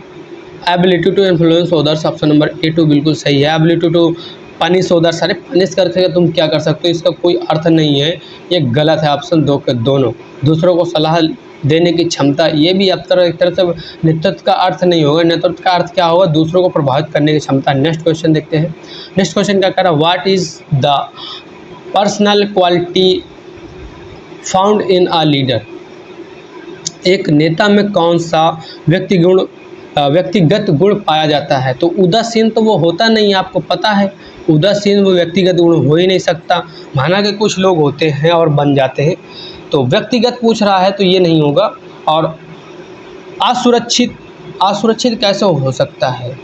Ability to influence others, option number A2 बिल्कुल सही है। एबिलिटी टू पनिश ओदर्स, अरे पनिश करके तुम क्या कर सकते हो, इसका कोई अर्थ नहीं है, ये गलत है। ऑप्शन 2 के दोनों। दूसरों को सलाह देने की क्षमता, ये भी एक तरह से नेतृत्व का अर्थ नहीं होगा। नेतृत्व का अर्थ क्या होगा, दूसरों को प्रभावित करने की क्षमता। नेक्स्ट क्वेश्चन देखते हैं। नेक्स्ट क्वेश्चन क्या कह रहा है, what is the personal quality found in a leader, एक नेता में कौन सा व्यक्तिगत गुण पाया जाता है। तो उदासीन तो वो होता नहीं है, आपको पता है उदासीन वो व्यक्तिगत गुण हो ही नहीं सकता। माना कि कुछ लोग होते हैं और बन जाते हैं, तो व्यक्तिगत पूछ रहा है तो ये नहीं होगा। और असुरक्षित कैसे हो सकता है,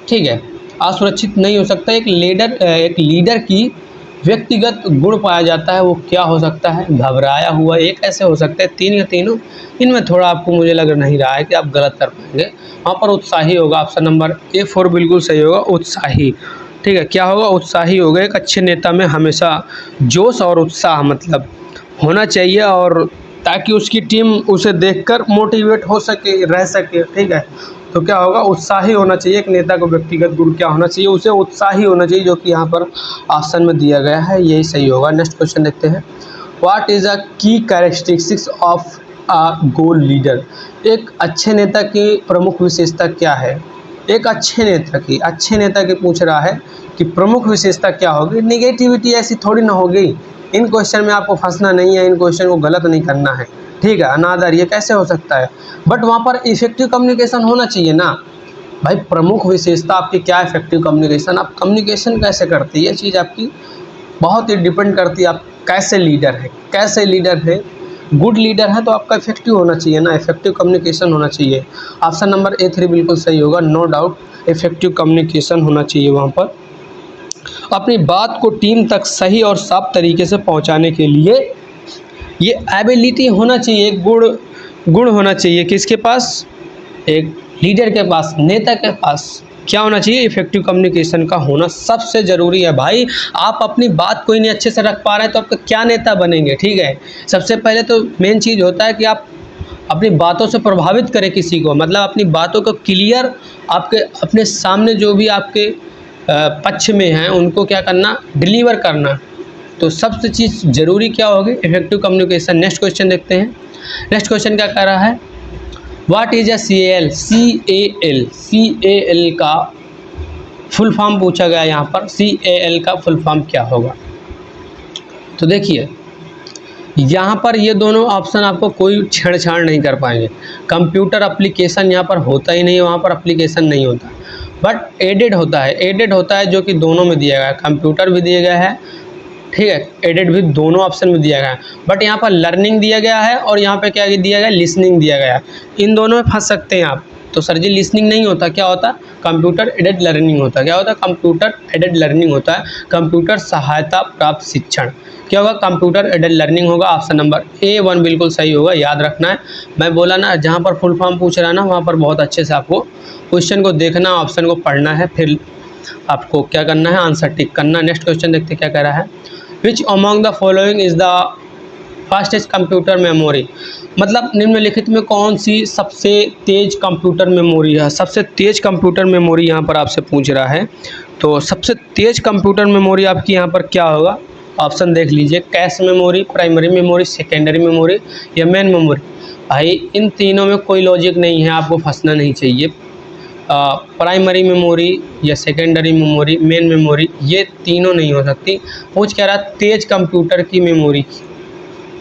ठीक है, असुरक्षित नहीं हो सकता। एक लीडर की व्यक्तिगत गुण पाया जाता है, वो क्या हो सकता है, घबराया हुआ, एक ऐसे हो सकते हैं, तीन या तीनों, इनमें थोड़ा आपको मुझे लग नहीं रहा है कि आप गलत कर पाएंगे। वहाँ पर उत्साही होगा, ऑप्शन नंबर A4 बिल्कुल सही होगा, उत्साही, ठीक है। क्या होगा, उत्साही होगा। एक अच्छे नेता में हमेशा जोश और उत्साह मतलब होना चाहिए, और ताकि उसकी टीम उसे देखकर मोटिवेट हो सके, रह सके, ठीक है। तो क्या होगा, उत्साही होना चाहिए। एक नेता को व्यक्तिगत गुण क्या होना चाहिए, उसे उत्साही होना चाहिए, जो कि यहाँ पर ऑप्शन में दिया गया है, यही सही होगा। नेक्स्ट क्वेश्चन देखते हैं। व्हाट इज़ अ की characteristics of a good leader, एक अच्छे नेता की प्रमुख विशेषता क्या है। एक अच्छे नेता की पूछ रहा है कि प्रमुख विशेषता क्या होगी। निगेटिविटी ऐसी थोड़ी ना होगी। इन क्वेश्चन में आपको फंसना नहीं है, इन क्वेश्चन को गलत नहीं करना है, ठीक है। अनादर ये कैसे हो सकता है, बट वहाँ पर इफेक्टिव कम्युनिकेशन होना चाहिए ना भाई। प्रमुख विशेषता आपकी क्या, इफेक्टिव कम्युनिकेशन, आप कम्युनिकेशन कैसे करते हैं, ये चीज़ आपकी बहुत ही डिपेंड करती है आप कैसे लीडर है। गुड लीडर है तो आपका इफेक्टिव होना चाहिए ना, इफेक्टिव कम्युनिकेशन होना चाहिए। ऑप्शन नंबर A3 बिल्कुल सही होगा, नो डाउट, इफेक्टिव कम्युनिकेशन होना चाहिए। वहाँ पर अपनी बात को टीम तक सही और साफ तरीके से पहुँचाने के लिए ये एबिलिटी होना चाहिए, एक गुण होना चाहिए किसके पास, एक लीडर के पास, नेता के पास क्या होना चाहिए, इफेक्टिव कम्युनिकेशन का होना सबसे ज़रूरी है भाई। आप अपनी बात को ही नहीं अच्छे से रख पा रहे हैं तो आपका क्या नेता बनेंगे, ठीक है। सबसे पहले तो मेन चीज़ होता है कि आप अपनी बातों से प्रभावित करें किसी को, मतलब अपनी बातों को क्लियर, आपके अपने सामने जो भी आपके पक्ष में हैं उनको क्या करना, डिलीवर करना। तो सबसे चीज़ ज़रूरी क्या होगी, इफेक्टिव कम्युनिकेशन। नेक्स्ट क्वेश्चन देखते हैं। नेक्स्ट क्वेश्चन क्या कह रहा है, what is a CAL, CAL का फुल फॉर्म पूछा गया यहाँ पर। CAL का फुल फॉर्म क्या होगा, तो देखिए यहाँ पर ये दोनों ऑप्शन आपको कोई छेड़छाड़ नहीं कर पाएंगे। कंप्यूटर एप्लीकेशन यहाँ पर होता ही नहीं, वहाँ पर एप्लीकेशन नहीं होता, बट एडेड होता है जो कि दोनों में दिया गया है, कंप्यूटर भी दिया गया है, ठीक है, एडेड भी, दोनों ऑप्शन में दिया गया है। बट यहाँ पर लर्निंग दिया गया है और यहाँ पे क्या दिया गया है, लिसनिंग दिया गया है। इन दोनों में फंस सकते हैं आप। तो सर जी लिसनिंग नहीं होता, क्या होता, कंप्यूटर एडेड लर्निंग होता है। क्या होता है, कंप्यूटर एडेड लर्निंग होता है, कंप्यूटर सहायता प्राप्त शिक्षण। क्या होगा, कंप्यूटर एडेड लर्निंग होगा। ऑप्शन नंबर A1 बिल्कुल सही होगा, याद रखना है। मैं बोला ना, जहाँ पर फुल फॉर्म पूछ रहा है ना, वहाँ पर बहुत अच्छे से आपको क्वेश्चन को देखना, ऑप्शन को पढ़ना है, फिर आपको क्या करना है, आंसर टिक करना। नेक्स्ट क्वेश्चन देखते क्या कह रहा है, which among the following is the fastest computer memory, मतलब निम्नलिखित में कौन सी सबसे तेज़ कंप्यूटर मेमोरी है। सबसे तेज़ कंप्यूटर मेमोरी यहाँ पर आपसे पूछ रहा है, तो सबसे तेज़ कंप्यूटर मेमोरी आपकी यहाँ पर क्या होगा, ऑप्शन देख लीजिए, cache memory, primary memory, secondary memory या मेन मेमोरी। भाई इन तीनों में कोई लॉजिक नहीं है, आपको फंसना नहीं चाहिए। प्राइमरी मेमोरी या सेकेंडरी मेमोरी, मेन मेमोरी, ये तीनों नहीं हो सकती। पूछ कह रहा तेज़ कंप्यूटर की मेमोरी,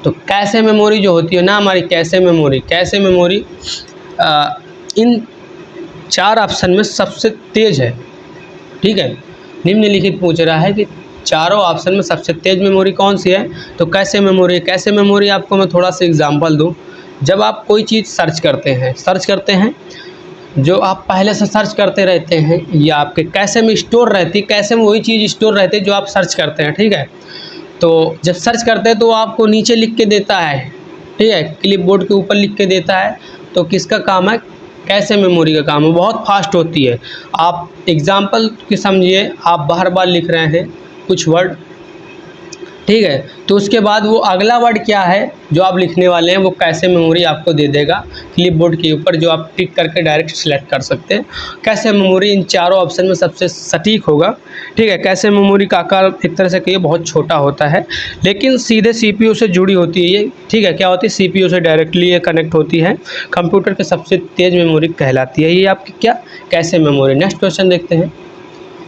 तो कैसे मेमोरी जो होती है ना हमारी, कैसे मेमोरी इन चार ऑप्शन में सबसे तेज़ है, ठीक है। निम्नलिखित पूछ रहा है कि चारों ऑप्शन में सबसे तेज़ मेमोरी कौन सी है, तो कैसे मेमोरी आपको मैं थोड़ा सा एग्जांपल दूं। जब आप कोई चीज़ सर्च करते हैं, जो आप पहले से सर्च करते रहते हैं, या आपके कैसे में स्टोर रहती, कैसे में वही चीज़ स्टोर रहती है जो आप सर्च करते हैं, ठीक है। तो जब सर्च करते हैं तो आपको नीचे लिख के देता है, ठीक है, क्लिपबोर्ड के ऊपर लिख के देता है। तो किसका काम है, कैसे मेमोरी का काम है, बहुत फास्ट होती है। आप एग्जाम्पल की समझिए, आप बार बार लिख रहे हैं कुछ वर्ड, ठीक है, तो उसके बाद वो अगला वर्ड क्या है जो आप लिखने वाले हैं, वो कैसे मेमोरी आपको दे देगा क्लिपबोर्ड के ऊपर, जो आप टिक करके डायरेक्ट सेलेक्ट कर सकते हैं। कैसे मेमोरी इन चारों ऑप्शन में सबसे सटीक होगा, ठीक है। कैसे मेमोरी का आकार एक तरह से कहिए बहुत छोटा होता है, लेकिन सीधे CPU से जुड़ी होती है ये, ठीक है। क्या होती है, CPU से डायरेक्टली ये कनेक्ट होती है, कंप्यूटर के सबसे तेज़ मेमोरी कहलाती है ये आपकी क्या, कैसे मेमोरी। नेक्स्ट क्वेश्चन देखते हैं।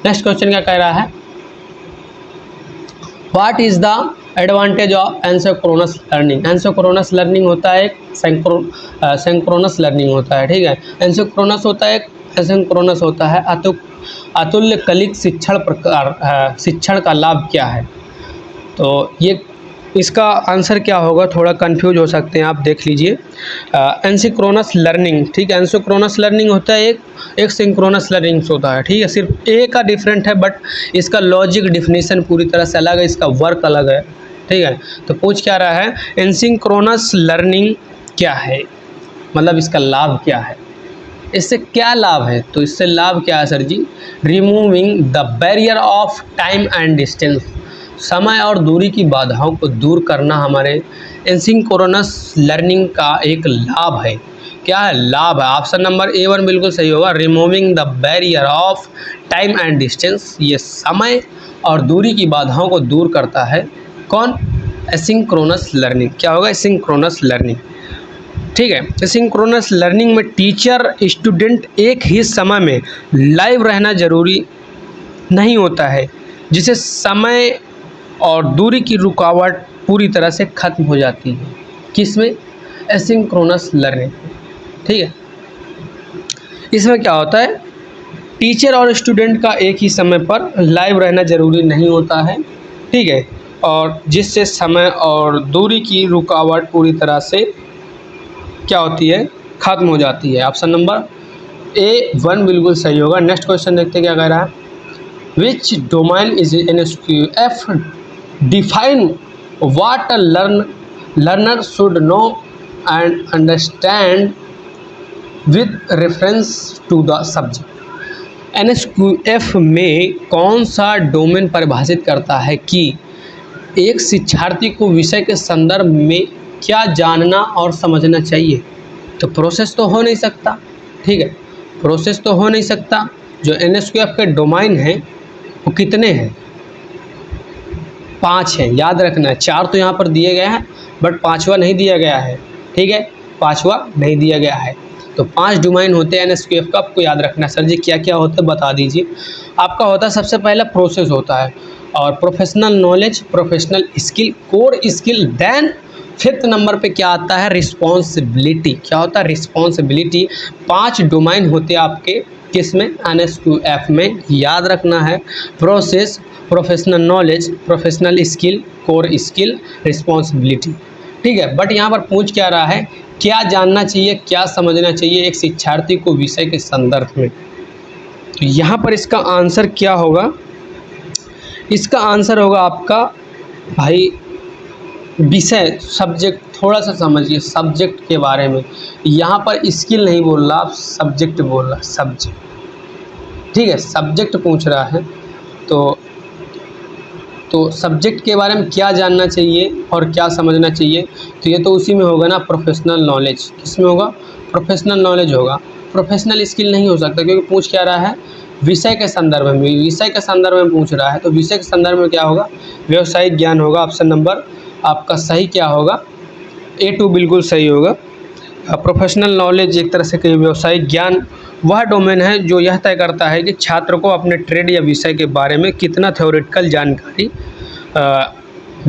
नेक्स्ट क्वेश्चन क्या कह रहा है, what is the advantage of asynchronous learning, asynchronous learning होता है एक, सिंक्रोनस लर्निंग होता है, ठीक है। एसिंक्रोनस होता है एक, एसिंक्रोनस होता है। अतुल्यकालिक शिक्षण का लाभ क्या है? तो ये इसका आंसर क्या होगा, थोड़ा कंफ्यूज हो सकते हैं आप, देख लीजिए। एसिंक्रोनस लर्निंग, ठीक है, एसिंक्रोनस लर्निंग होता है एक सिंक्रोनस लर्निंग होता है, ठीक है। सिर्फ ए का डिफरेंट है, बट इसका लॉजिक डिफिनीशन पूरी तरह से अलग है, इसका वर्क अलग है, ठीक है। तो पूछ क्या रहा है, एसिंक्रोनस लर्निंग क्या है, मतलब इसका लाभ क्या है, इससे क्या लाभ है? तो इससे लाभ क्या है sir ji, removing the barrier of time and distance, समय और दूरी की बाधाओं को दूर करना हमारे एसिंक्रोनस लर्निंग का एक लाभ है। क्या है? लाभ है। ऑप्शन नंबर A1 बिल्कुल सही होगा, removing the barrier of time and distance, ये समय और दूरी की बाधाओं को दूर करता है। कौन? Asynchronous learning. क्या होगा? एसिंक्रोनस लर्निंग, ठीक है। एसिंक्रोनस लर्निंग में टीचर स्टूडेंट एक ही समय में लाइव रहना जरूरी नहीं होता है, जिससे समय और दूरी की रुकावट पूरी तरह से खत्म हो जाती है। किसमें? एसिंक्रोनस लर्निंग, ठीक है। इसमें क्या होता है, टीचर और स्टूडेंट का एक ही समय पर लाइव रहना जरूरी नहीं होता है, ठीक है, और जिससे समय और दूरी की रुकावट पूरी तरह से क्या होती है, खत्म हो जाती है। ऑप्शन नंबर A1 बिल्कुल सही होगा। नेक्स्ट क्वेश्चन देखते हैं क्या कह रहा है, which domain is NSQF define what a learner should know and understand with reference to the subject. NSQF में कौन सा डोमेन परिभाषित करता है कि एक शिक्षार्थी को विषय के संदर्भ में क्या जानना और समझना चाहिए? तो प्रोसेस तो हो नहीं सकता, ठीक है, प्रोसेस तो हो नहीं सकता। जो NSQF के डोमाइन हैं वो कितने हैं? 5 हैं, याद रखना है। 4 तो यहाँ पर दिए गए हैं, बट 5वां नहीं दिया गया है, ठीक है, 5वां नहीं दिया गया है। तो 5 डोमाइन होते हैं NSQF का, आपको याद रखना है। सर जी क्या क्या होता है बता दीजिए। आपका होता है सबसे पहला प्रोसेस होता है, और professional knowledge, professional skill, core skill, then 5th number पे क्या आता है, रिस्पॉन्सिबिलिटी। क्या होता है? रिस्पॉन्सिबिलिटी। 5 डोमाइन होते हैं आपके किसमें? NSQF में। याद रखना है, process, professional knowledge, professional skill, core skill, responsibility, ठीक है। बट यहाँ पर पूछ क्या रहा है, क्या जानना चाहिए, क्या समझना चाहिए एक शिक्षार्थी को विषय के संदर्भ में? तो यहाँ पर इसका आंसर क्या होगा, इसका आंसर होगा आपका भाई विषय, सब्जेक्ट। थोड़ा सा समझिए सब्जेक्ट के बारे में। यहाँ पर स्किल नहीं बोल रहा, आप सब्जेक्ट बोल रहा, सब्जेक्ट, ठीक है, सब्जेक्ट पूछ रहा है। तो सब्जेक्ट के बारे में क्या जानना चाहिए और क्या समझना चाहिए, तो ये तो उसी में होगा ना, प्रोफेशनल नॉलेज। किस में होगा? प्रोफेशनल नॉलेज होगा। प्रोफेशनल स्किल नहीं हो सकता, क्योंकि पूछ क्या रहा है, विषय के संदर्भ में। विषय के संदर्भ में पूछ रहा है, तो विषय के संदर्भ में क्या होगा? व्यावसायिक ज्ञान होगा। ऑप्शन नंबर आपका सही क्या होगा? A2 बिल्कुल सही होगा। प्रोफेशनल नॉलेज एक तरह से कहीं व्यावसायिक ज्ञान वह डोमेन है जो यह तय करता है कि छात्र को अपने ट्रेड या विषय के बारे में कितना थ्योरेटिकल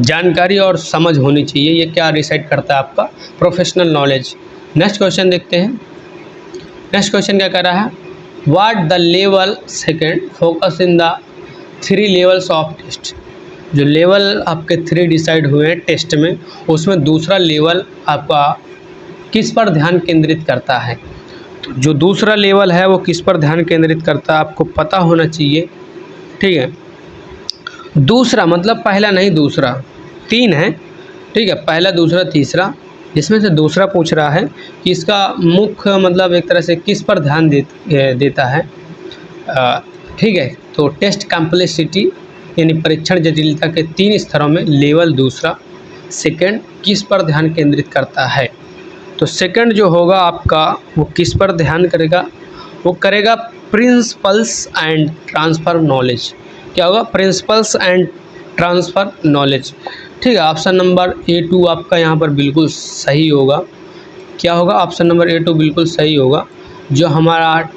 जानकारी और समझ होनी चाहिए। ये क्या डिसाइड करता है? आपका प्रोफेशनल नॉलेज। नेक्स्ट क्वेश्चन देखते हैं। नेक्स्ट क्वेश्चन क्या कर रहा है, what the level second focus in the 3 levels of test. जो लेवल आपके 3 डिसाइड हुए हैं टेस्ट में, उसमें दूसरा लेवल आपका किस पर ध्यान केंद्रित करता है? तो जो दूसरा लेवल है वो किस पर ध्यान केंद्रित करता है आपको पता होना चाहिए, ठीक है। दूसरा मतलब पहला नहीं, दूसरा। 3 है, ठीक है, पहला, दूसरा, तीसरा। इसमें से दूसरा पूछ रहा है कि इसका मुख्य मतलब एक तरह से किस पर ध्यान देता है, ठीक है। तो टेस्ट कॉम्प्लेक्सिटी यानी परीक्षण जटिलता के 3 स्तरों में लेवल दूसरा सेकंड किस पर ध्यान केंद्रित करता है? तो सेकंड जो होगा आपका वो किस पर ध्यान करेगा? वो करेगा प्रिंसिपल्स एंड ट्रांसफ़र नॉलेज। क्या होगा? प्रिंसिपल्स एंड ट्रांसफ़र नॉलेज, ठीक है। ऑप्शन नंबर A2 आपका यहाँ पर बिल्कुल सही होगा। क्या होगा? ऑप्शन नंबर A2 बिल्कुल सही होगा। जो हमारा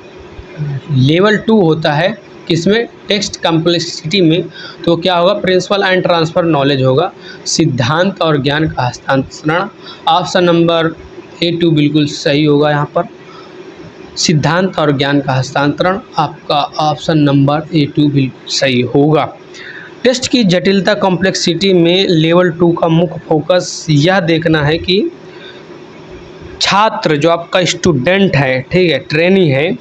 लेवल 2 होता है किसमें, टेक्स्ट कॉम्प्लेक्सिटी में। तो क्या होगा, प्रिंसिपल एंड ट्रांसफ़र नॉलेज होगा, सिद्धांत और ज्ञान का हस्तांतरण। ऑप्शन नंबर A2 बिल्कुल सही होगा यहाँ पर, सिद्धांत और ज्ञान का हस्तांतरण। आपका ऑप्शन नंबर A2 बिल्कुल सही होगा। टेस्ट की जटिलता कॉम्प्लेक्सिटी में लेवल 2 का मुख्य फोकस यह देखना है कि छात्र जो आपका स्टूडेंट है, ठीक है, ट्रेनी है,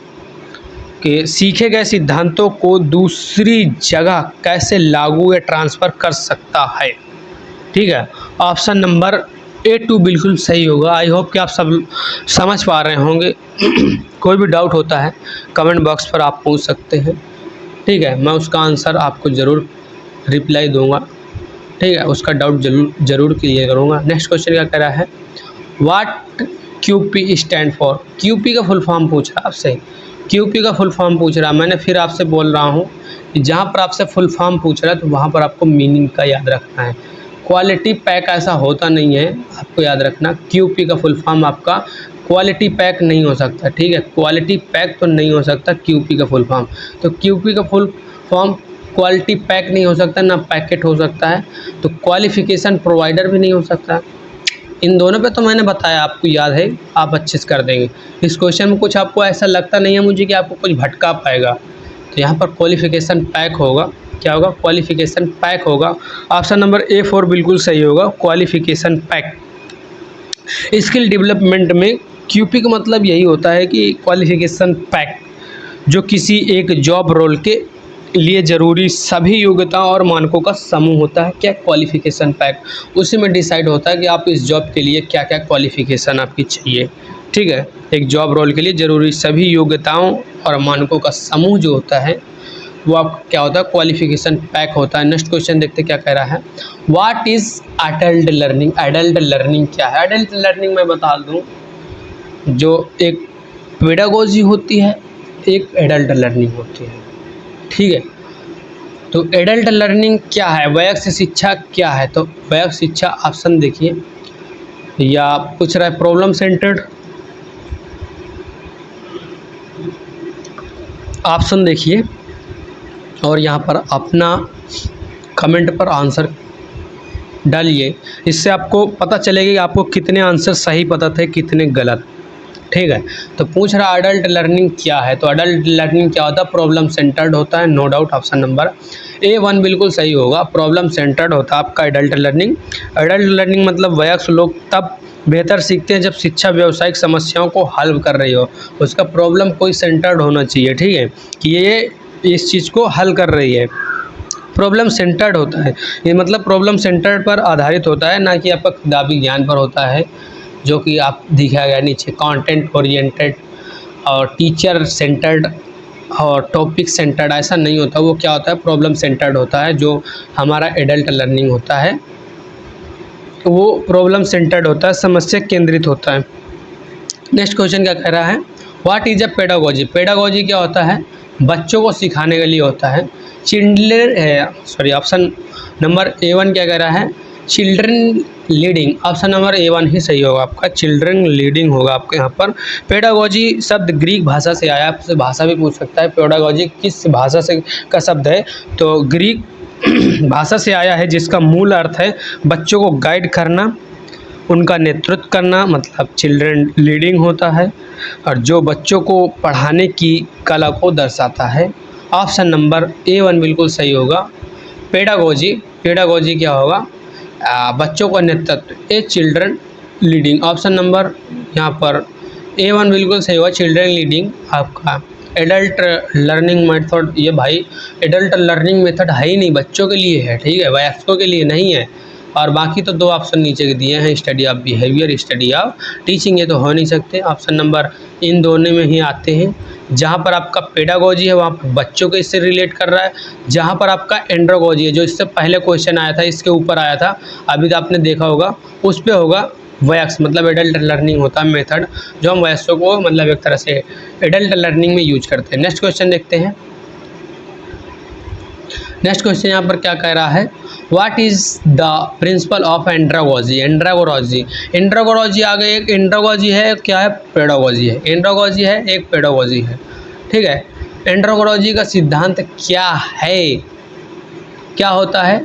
कि सीखे गए सिद्धांतों को दूसरी जगह कैसे लागू या ट्रांसफ़र कर सकता है। ठीक है, ऑप्शन नंबर A2 बिल्कुल सही होगा। आई होप कि आप सब समझ पा रहे होंगे। कोई भी डाउट होता है कमेंट बॉक्स पर आप पूछ सकते हैं, ठीक है, मैं उसका आंसर आपको ज़रूर रिप्लाई दूंगा, ठीक है, उसका डाउट ज़रूर क्लियर करूँगा। नेक्स्ट क्वेश्चन क्या कह रहा है, what QP stand for. QP का फुल फॉर्म पूछ रहा है आपसे, QP का फुल फॉर्म पूछ रहा है। मैंने फिर आपसे बोल रहा हूँ कि जहाँ पर आपसे फुल फॉर्म पूछ रहा है तो वहाँ पर आपको मीनिंग का याद रखना है। क्वालिटी पैक ऐसा होता नहीं है, आपको याद रखना। QP का फुल फॉर्म आपका क्वालिटी पैक नहीं हो सकता, ठीक है, क्वालिटी पैक तो नहीं हो सकता QP का फुल फॉर्म। तो QP का फुल फॉर्म क्वालिटी पैक नहीं हो सकता, ना पैकेट हो सकता है, तो क्वालिफिकेशन प्रोवाइडर भी नहीं हो सकता। इन दोनों पे तो मैंने बताया, आपको याद है, आप अच्छे से कर देंगे। इस क्वेश्चन में कुछ आपको ऐसा लगता नहीं है मुझे कि आपको कुछ भटका पाएगा, तो यहाँ पर क्वालिफिकेशन पैक होगा। क्या होगा, क्वालिफिकेशन पैक होगा। ऑप्शन नंबर A4 बिल्कुल सही होगा, क्वालिफिकेशन पैक। स्किल डेवलपमेंट में QP का मतलब यही होता है कि क्वालिफिकेशन पैक, जो किसी एक जॉब रोल के लिए ज़रूरी सभी योग्यताओं और मानकों का समूह होता है। क्या, क्वालिफिकेशन पैक। उसी में डिसाइड होता है कि आप इस जॉब के लिए क्या क्या क्वालिफिकेशन आपकी चाहिए, ठीक है। एक जॉब रोल के लिए ज़रूरी सभी योग्यताओं और मानकों का समूह जो होता है वो आप क्या होता है, क्वालिफिकेशन पैक होता है। नेक्स्ट क्वेश्चन देखते क्या कह रहा है, what is adult learning. Adult learning क्या है। एडल्ट लर्निंग मैं बता दूं, जो एक पेडागोजी होती है, एक एडल्ट लर्निंग होती है, ठीक है। तो एडल्ट लर्निंग क्या है, वयस्क शिक्षा क्या है। तो वयस्क शिक्षा ऑप्शन देखिए, या पूछ रहा है प्रॉब्लम सेंटर्ड, ऑप्शन देखिए और यहाँ पर अपना कमेंट पर आंसर डालिए। इससे आपको पता चलेगा कि आपको कितने आंसर सही पता थे, कितने गलत, ठीक है। तो पूछ रहा अडल्ट लर्निंग क्या है। तो अडल्ट लर्निंग क्या होता है, प्रॉब्लम सेंटर्ड होता है, no doubt. Option number A1 बिल्कुल सही होगा, प्रॉब्लम सेंटर्ड होता है आपका एडल्ट लर्निंग। एडल्ट लर्निंग मतलब वयस्क लोग तब बेहतर सीखते हैं जब शिक्षा व्यावसायिक समस्याओं को हल कर रही हो, उसका प्रॉब्लम कोई सेंटर्ड होना चाहिए, ठीक है, कि ये इस चीज़ को हल कर रही है। प्रॉब्लम सेंटर्ड होता है, ये मतलब प्रॉब्लम सेंटर्ड पर आधारित होता है, ना कि आपका किताबी ज्ञान पर होता है, जो कि आप दिखाया गया नीचे। कंटेंट ओरिएंटेड और टीचर सेंटर्ड और टॉपिक सेंटर्ड ऐसा नहीं होता। वो क्या होता है, प्रॉब्लम सेंटर्ड होता है, जो हमारा एडल्ट लर्निंग होता है वो प्रॉब्लम सेंटर्ड होता है, समस्या केंद्रित होता है। नेक्स्ट क्वेश्चन क्या कह रहा है, what is a pedagogy. Pedagogy क्या होता है, बच्चों को सिखाने के लिए होता है। ऑप्शन नंबर A1 क्या कह रहा है, children leading. Option number A1 ही सही होगा आपका, चिल्ड्रन लीडिंग होगा आपके यहाँ पर। पेडागोजी शब्द ग्रीक भाषा से आया, आपसे भाषा भी पूछ सकता है, पेडागोजी किस भाषा से का शब्द है। तो ग्रीक भाषा से आया है, जिसका मूल अर्थ है बच्चों को गाइड करना, उनका नेतृत्व करना, मतलब चिल्ड्रन लीडिंग होता है, और जो बच्चों को पढ़ाने की कला को दर्शाता है। ऑप्शन नंबर A1 बिल्कुल सही होगा, पेडागोजी। पेडागोजी क्या होगा, बच्चों का नेतृत्व, ए चिल्ड्रन लीडिंग। ऑप्शन नंबर यहाँ पर A1 बिल्कुल सही होगा, चिल्ड्रन लीडिंग आपका। एडल्ट लर्निंग मेथड, ये भाई एडल्ट लर्निंग मेथड है ही नहीं, बच्चों के लिए है, ठीक है, वयस्कों के लिए नहीं है। और बाकी तो दो ऑप्शन नीचे के दिए हैं, study of behaviour, study of teaching, ये तो हो नहीं सकते। ऑप्शन नंबर इन दोनों में ही आते हैं। जहाँ पर आपका पेडागोजी है वहाँ पर बच्चों के इससे रिलेट कर रहा है, जहाँ पर आपका एंड्रोगोजी है, जो इससे पहले क्वेश्चन आया था, इसके ऊपर आया था, अभी तो आपने देखा होगा, उस पर होगा वयस्क, मतलब एडल्ट लर्निंग होता है मेथड, जो हम वयस्कों को मतलब एक तरह से एडल्ट लर्निंग में यूज करते हैं। नेक्स्ट क्वेश्चन देखते हैं। नेक्स्ट क्वेश्चन यहाँ पर क्या कह रहा है, what is the principle of andragogy. Andragogy, andragogy आ गई, एक एंड्रागोजी है, क्या है, पेडागोजी है। एंड्रागोजी है, एक पेडागोजी है, ठीक है। एंड्रोक्रोलॉजी का सिद्धांत क्या है, क्या होता है?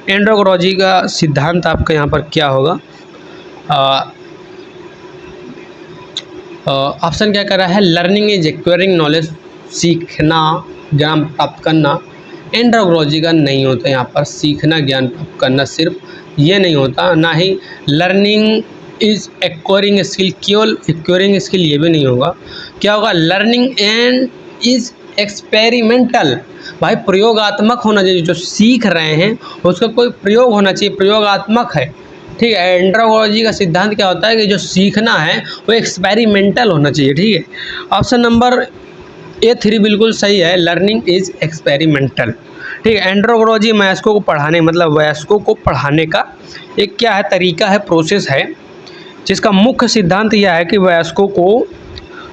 एंड्रोक्रोलॉजी का सिद्धांत आपका यहाँ पर क्या होगा? ऑप्शन क्या कर रहा है? लर्निंग इज एक्वायरिंग नॉलेज, सीखना ज्ञान प्राप्त करना। एंड्रोक्रोलॉजी का नहीं होता यहाँ पर सीखना ज्ञान प्राप्त करना, सिर्फ ये नहीं होता, ना ही लर्निंग इज एक्वायरिंग स्किल, केवल एक्वायरिंग स्किल ये भी नहीं होगा। क्या होगा? लर्निंग एंड इज एक्सपेरिमेंटल, भाई प्रयोगात्मक होना चाहिए, जो सीख रहे हैं उसका कोई प्रयोग होना चाहिए, प्रयोगात्मक है, ठीक है। एंड्रोक्रोलॉजी का सिद्धांत क्या होता है कि जो सीखना है वो एक्सपेरिमेंटल होना चाहिए, ठीक है। ऑप्शन नंबर A3 बिल्कुल सही है, लर्निंग इज एक्सपेरिमेंटल, ठीक है। एंड्रोक्रोलॉजी वयस्कों को पढ़ाने, मतलब वयस्कों को पढ़ाने का एक क्या है, तरीका है, प्रोसेस है, जिसका मुख्य सिद्धांत यह है कि वयस्कों को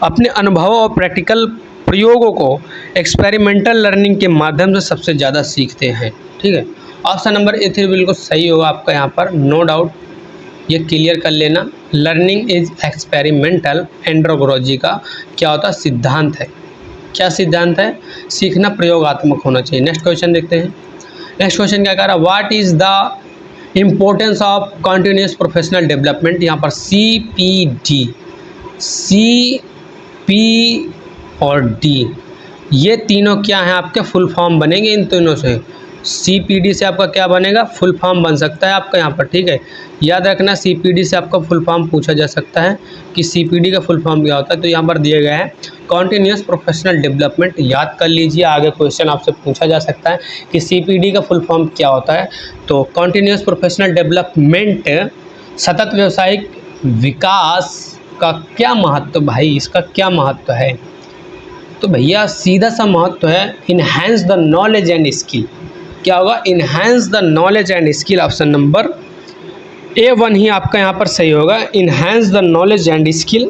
अपने अनुभव और प्रैक्टिकल प्रयोगों को एक्सपेरिमेंटल लर्निंग के माध्यम से सबसे ज़्यादा सीखते हैं, ठीक है। ऑप्शन नंबर A3 बिल्कुल सही होगा आपका यहाँ पर, नो डाउट, ये क्लियर कर लेना। लर्निंग इज एक्सपेरिमेंटल एंड्रोक्रोलॉजी का क्या होता है? सिद्धांत है। क्या सिद्धांत है? सीखना प्रयोगात्मक होना चाहिए। नेक्स्ट क्वेश्चन देखते हैं। नेक्स्ट क्वेश्चन क्या कह रहा है? What is the importance of continuous professional development. यहाँ पर CPD, CP और D ये तीनों क्या हैं आपके फुल फॉर्म बनेंगे। इन तीनों से CPD से आपका क्या बनेगा? फुल फॉर्म बन सकता है आपका यहाँ पर, ठीक है। याद रखना CPD से आपका फुल फॉर्म पूछा जा सकता है कि CPD का फुल फॉर्म क्या होता है। तो यहाँ पर दिए गए हैं कॉन्टिन्यूस प्रोफेशनल डेवलपमेंट, याद कर लीजिए, आगे क्वेश्चन आपसे पूछा जा सकता है कि CPD का फुल फॉर्म क्या होता है। तो कॉन्टिन्यूस प्रोफेशनल डेवलपमेंट सतत व्यावसायिक विकास का क्या महत्व, भाई इसका क्या महत्व है? तो भैया सीधा सा महत्व है enhance the knowledge and skill. क्या होगा? Enhance the knowledge and skill. Option number A1 ही आपका यहाँ पर सही होगा, enhance the knowledge and skill.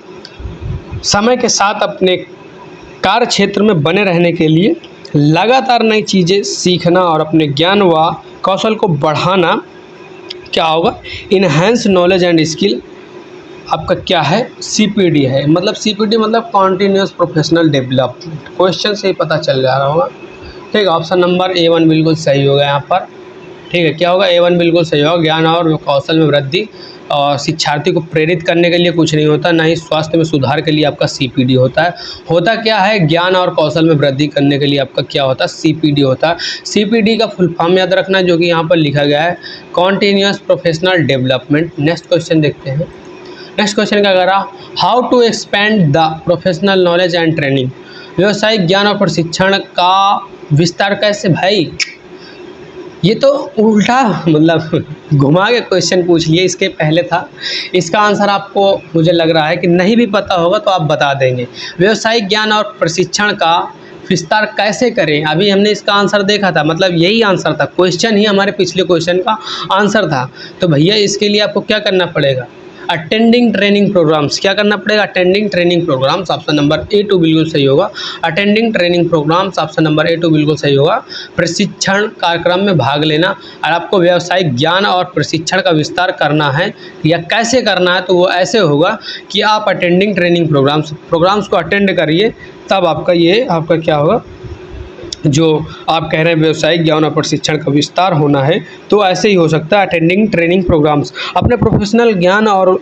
समय के साथ अपने कार्य क्षेत्र में बने रहने के लिए लगातार नई चीज़ें सीखना और अपने ज्ञान व कौशल को बढ़ाना क्या होगा? इन्हेंस नॉलेज एंड स्किल आपका क्या है? CPD है। मतलब CPD मतलब कॉन्टिन्यूस प्रोफेशनल डेवलपमेंट। क्वेश्चन से ही पता चल जा रहा होगा, ठीक है। ऑप्शन नंबर A1 बिल्कुल सही होगा यहाँ पर, ठीक है। क्या होगा? A1 बिल्कुल सही होगा। ज्ञान और कौशल में वृद्धि और शिक्षार्थी को प्रेरित करने के लिए कुछ नहीं होता, ना ही स्वास्थ्य में सुधार के लिए आपका CPD होता है। होता क्या है? ज्ञान और कौशल में वृद्धि करने के लिए आपका क्या होता है? CPD होता है। CPD का फुल फॉर्म याद रखना, जो कि यहाँ पर लिखा गया है continuous professional development. Next question देखते हैं। नेक्स्ट क्वेश्चन क्या कह रहा? How to expand the professional knowledge and training. व्यावसायिक ज्ञान और प्रशिक्षण का विस्तार कैसे? भाई ये तो उल्टा मतलब घुमा के क्वेश्चन पूछ लिए, इसके पहले था। इसका आंसर आपको मुझे लग रहा है कि नहीं भी पता होगा तो आप बता देंगे। व्यावसायिक ज्ञान और प्रशिक्षण का विस्तार कैसे करें? अभी हमने इसका आंसर देखा था, मतलब यही आंसर था, क्वेश्चन ही हमारे पिछले क्वेश्चन का आंसर था। तो भैया इसके लिए आपको क्या करना पड़ेगा? Attending training programs. क्या करना पड़ेगा? Attending training programs. Option number A2 बिल्कुल सही होगा। Attending training programs, option number A2 बिल्कुल सही होगा। प्रशिक्षण कार्यक्रम में भाग लेना, और आपको व्यावसायिक ज्ञान और प्रशिक्षण का विस्तार करना है या कैसे करना है, तो वो ऐसे होगा कि आप अटेंडिंग ट्रेनिंग प्रोग्राम्स को अटेंड करिए, तब आपका ये आपका क्या होगा, जो आप कह रहे हैं व्यावसायिक ज्ञान और प्रशिक्षण का विस्तार होना है, तो ऐसे ही हो सकता है अटेंडिंग ट्रेनिंग प्रोग्राम्स। अपने प्रोफेशनल ज्ञान और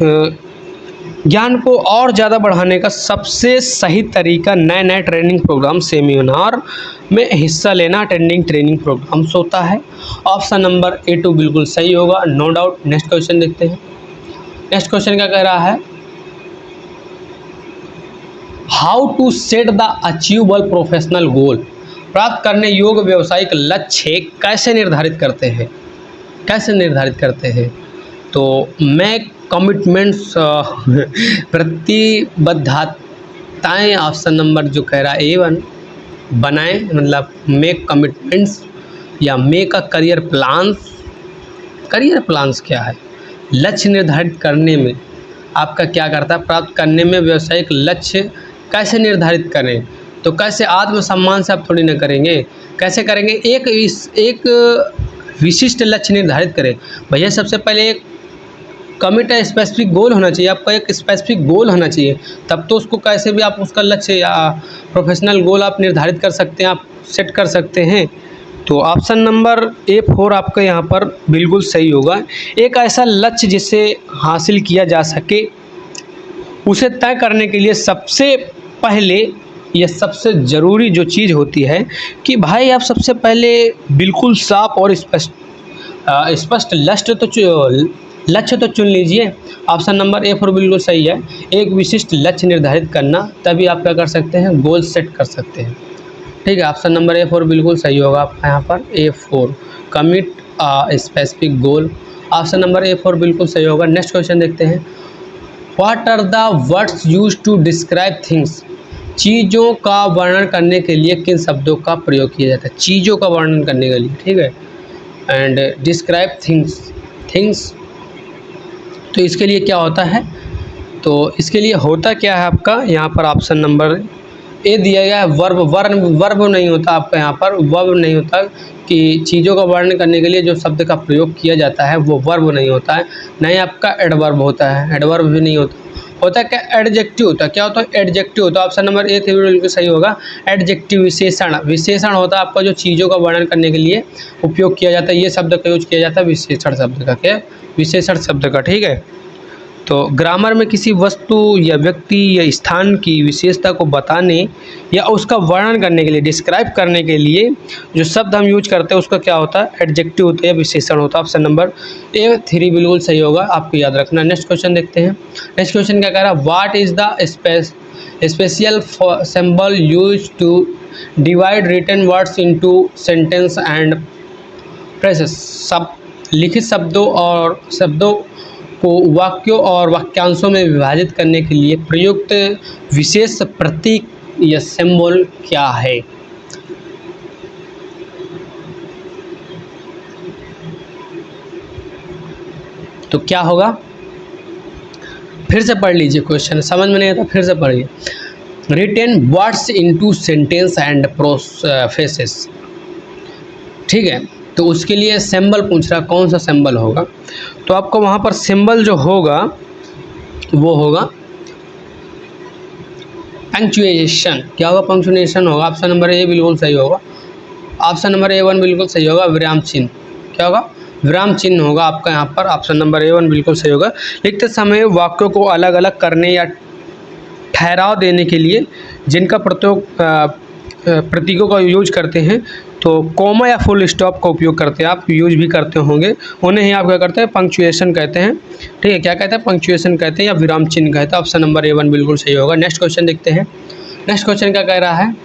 ज्ञान को और ज़्यादा बढ़ाने का सबसे सही तरीका नए नए ट्रेनिंग प्रोग्राम, सेमिनार में हिस्सा लेना अटेंडिंग ट्रेनिंग प्रोग्राम्स होता है। ऑप्शन नंबर A2 बिल्कुल सही होगा, नो डाउट। नेक्स्ट क्वेश्चन देखते हैं। नेक्स्ट क्वेश्चन क्या कह रहा है? How to set the achievable professional goal. प्राप्त करने योग्य व्यावसायिक लक्ष्य कैसे निर्धारित करते हैं? कैसे निर्धारित करते हैं? तो मैं कमिटमेंट्स प्रतिबद्धताएँ, ऑप्शन नंबर जो कह रहा है A1 बनाएं, मतलब मेक कमिटमेंट्स या make a career plans. Career plans क्या है? लक्ष्य निर्धारित करने में आपका क्या करता है? प्राप्त करने में व्यावसायिक लक्ष्य कैसे निर्धारित करें? तो कैसे? आत्मसम्मान से आप थोड़ी ना करेंगे, कैसे करेंगे? एक विशिष्ट लक्ष्य निर्धारित करें। भैया सबसे पहले एक कमिट ए स्पेसिफिक गोल होना चाहिए, आपका एक स्पेसिफिक गोल होना चाहिए, तब तो उसको कैसे भी आप उसका लक्ष्य या प्रोफेशनल गोल आप निर्धारित कर सकते हैं, आप सेट कर सकते हैं। तो ऑप्शन नंबर A4 आपका यहाँ पर बिल्कुल सही होगा। एक ऐसा लक्ष्य जिसे हासिल किया जा सके उसे तय करने के लिए सबसे पहले या सबसे ज़रूरी जो चीज़ होती है कि भाई आप सबसे पहले बिल्कुल साफ और स्पष्ट लक्ष्य तो चुन लीजिए। ऑप्शन नंबर A4 बिल्कुल सही है। एक विशिष्ट लक्ष्य निर्धारित करना, तभी आप क्या कर सकते हैं, गोल सेट कर सकते हैं। ठीक है, ऑप्शन नंबर A4 बिल्कुल सही होगा आपका यहाँ पर A4, commit specific goal. Option number A4 बिल्कुल सही होगा। नेक्स्ट क्वेश्चन देखते हैं। What are the words use to describe things? चीज़ों का वर्णन करने के लिए किन शब्दों का प्रयोग किया जाता है? चीज़ों का वर्णन करने के लिए, ठीक है। एंड डिस्क्राइब थिंग्स तो इसके लिए क्या होता है? तो इसके लिए होता क्या है आपका यहाँ पर ऑप्शन नंबर ए दिया गया है, वर्ब नहीं होता आपका यहाँ पर, वर्ब नहीं होता कि चीज़ों का वर्णन करने के लिए जो शब्द का प्रयोग किया जाता है वो वर्ब नहीं होता है, नहीं आपका एडवर्ब होता है, एडवर्ब भी नहीं होता क्या, एडजेक्टिव होता है। क्या होता है? एडजेक्टिव होता है। ऑप्शन नंबर A बिल्कुल सही होगा। एडजेक्टिव विशेषण होता है आपका जो चीज़ों का वर्णन करने के लिए उपयोग किया जाता है, ये शब्द का यूज किया जाता है विशेषण शब्द का, क्या विशेषण शब्द का, ठीक है। तो ग्रामर में किसी वस्तु या व्यक्ति या स्थान की विशेषता को बताने या उसका वर्णन करने के लिए, डिस्क्राइब करने के लिए जो शब्द हम यूज करते हैं उसका क्या होता है? एडजेक्टिव होता है या विशेषण होता है। ऑप्शन नंबर A3 बिल्कुल सही होगा, आपको याद रखना। नेक्स्ट क्वेश्चन देखते हैं। नेक्स्ट क्वेश्चन क्या कह रहा है? What is the special symbol use to divide written words into sentence and phrases? सब लिखित शब्दों को वाक्यों और वाक्यांशों में विभाजित करने के लिए प्रयुक्त विशेष प्रतीक या सिंबल क्या है? तो क्या होगा? फिर से पढ़ लीजिए, क्वेश्चन समझ में नहीं आता फिर से पढ़िए। Written words into sentence and phrases, ठीक है। तो उसके लिए सिंबल पूछ रहा, कौन सा सिंबल होगा? तो आपको वहाँ पर सिंबल जो होगा वो होगा पंक्चुएशन। क्या होगा? पंक्चुएशन होगा। ऑप्शन नंबर A बिल्कुल सही होगा। ऑप्शन नंबर A1 बिल्कुल सही होगा। विराम चिन्ह, क्या होगा? विराम चिन्ह होगा आपका यहाँ पर। ऑप्शन नंबर A1 बिल्कुल सही होगा। लिखते समय वाक्यों को अलग अलग करने या ठहराव देने के लिए जिनका प्रतीकों का यूज करते हैं, तो कॉमा या फुल स्टॉप का उपयोग करते हैं, आप यूज भी करते होंगे, उन्हें ही आप क्या करते हैं? पंक्चुएशन कहते हैं, ठीक है। क्या कहते हैं? पंक्चुएशन कहते हैं या विराम चिन्ह कहते हैं। ऑप्शन नंबर A1 बिल्कुल सही होगा। नेक्स्ट क्वेश्चन देखते हैं। नेक्स्ट क्वेश्चन क्या कह रहा है?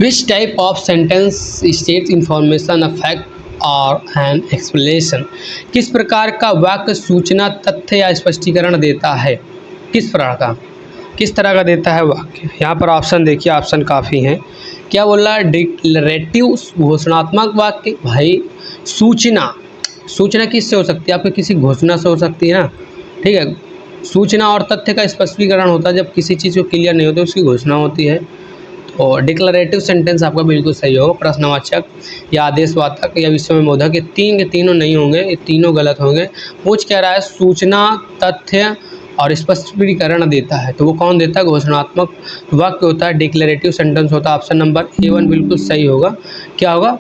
Which type of sentence states information a fact और एन एक्सप्लेनेशन? किस प्रकार का वाक्य सूचना, तथ्य या स्पष्टीकरण देता है? किस तरह का देता है वाक्य? यहाँ पर ऑप्शन देखिए, ऑप्शन काफ़ी हैं। क्या बोल रहा है? डिक्लेरेटिव घोषणात्मक वाक्य। भाई सूचना किससे हो सकती है? आपके किसी घोषणा से हो सकती है ना, ठीक है। सूचना और तथ्य का स्पष्टीकरण होता है जब किसी चीज़ को क्लियर नहीं होती उसकी घोषणा होती है। तो डिक्लेरेटिव सेंटेंस आपका बिल्कुल सही होगा। प्रश्नवाचक या आदेशवाचक या विस्मयबोधक, ये तीनों नहीं होंगे, ये तीनों गलत होंगे। पूछ क्या रहा है? सूचना, तथ्य और स्पष्टीकरण देता है, तो वो कौन देता है? घोषणात्मक वाक्य होता है, डिक्लेरेटिव सेंटेंस होता है। ऑप्शन नंबर A1 बिल्कुल सही होगा। क्या होगा?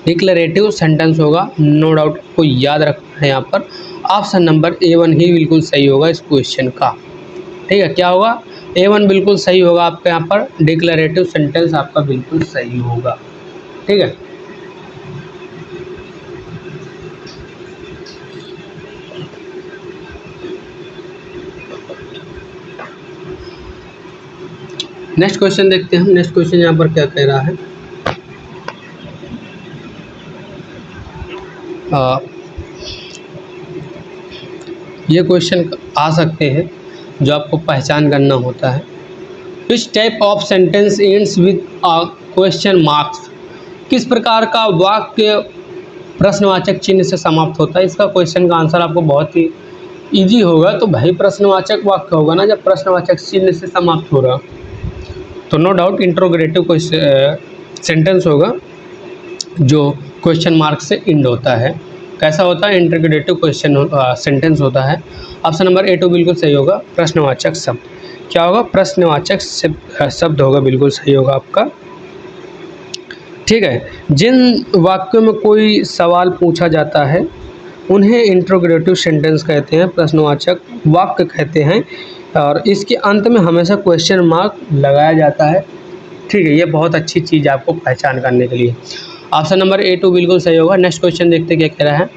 डिक्लेरेटिव सेंटेंस होगा, नो डाउट, को याद रखना है यहाँ पर। ऑप्शन नंबर A1 ही बिल्कुल सही होगा इस क्वेश्चन का, ठीक है। क्या होगा? A1 बिल्कुल सही होगा आपका यहाँ पर, डिक्लेरेटिव सेंटेंस आपका बिल्कुल सही होगा, ठीक है। नेक्स्ट क्वेश्चन देखते हैं हम। नेक्स्ट क्वेश्चन यहाँ पर क्या कह रहा है? ये क्वेश्चन आ सकते हैं जो आपको पहचान करना होता है। Which type of sentence ends with a question marks? किस प्रकार का वाक्य प्रश्नवाचक चिन्ह से समाप्त होता है? इसका क्वेश्चन का आंसर आपको बहुत ही इजी होगा। तो भाई प्रश्नवाचक वाक्य होगा ना जब प्रश्नवाचक चिन्ह से समाप्त हो रहा, तो नो डाउट इंट्रोगेटिव सेंटेंस होगा जो क्वेश्चन मार्क से एंड होता है। कैसा होता है, इंटरोगेटिव क्वेश्चन सेंटेंस होता है। ऑप्शन नंबर ए टू बिल्कुल सही होगा, प्रश्नवाचक शब्द। क्या होगा, प्रश्नवाचक शब्द होगा, बिल्कुल सही होगा आपका। ठीक है, जिन वाक्यों में कोई सवाल पूछा जाता है उन्हें इंटरोगेटिव सेंटेंस कहते हैं, प्रश्नवाचक वाक्य कहते हैं, और इसके अंत में हमेशा क्वेश्चन मार्क लगाया जाता है। ठीक है, ये बहुत अच्छी चीज़ आपको पहचान करने के लिए। ऑप्शन नंबर ए टू बिल्कुल सही होगा। नेक्स्ट क्वेश्चन देखते क्या कह रहा है,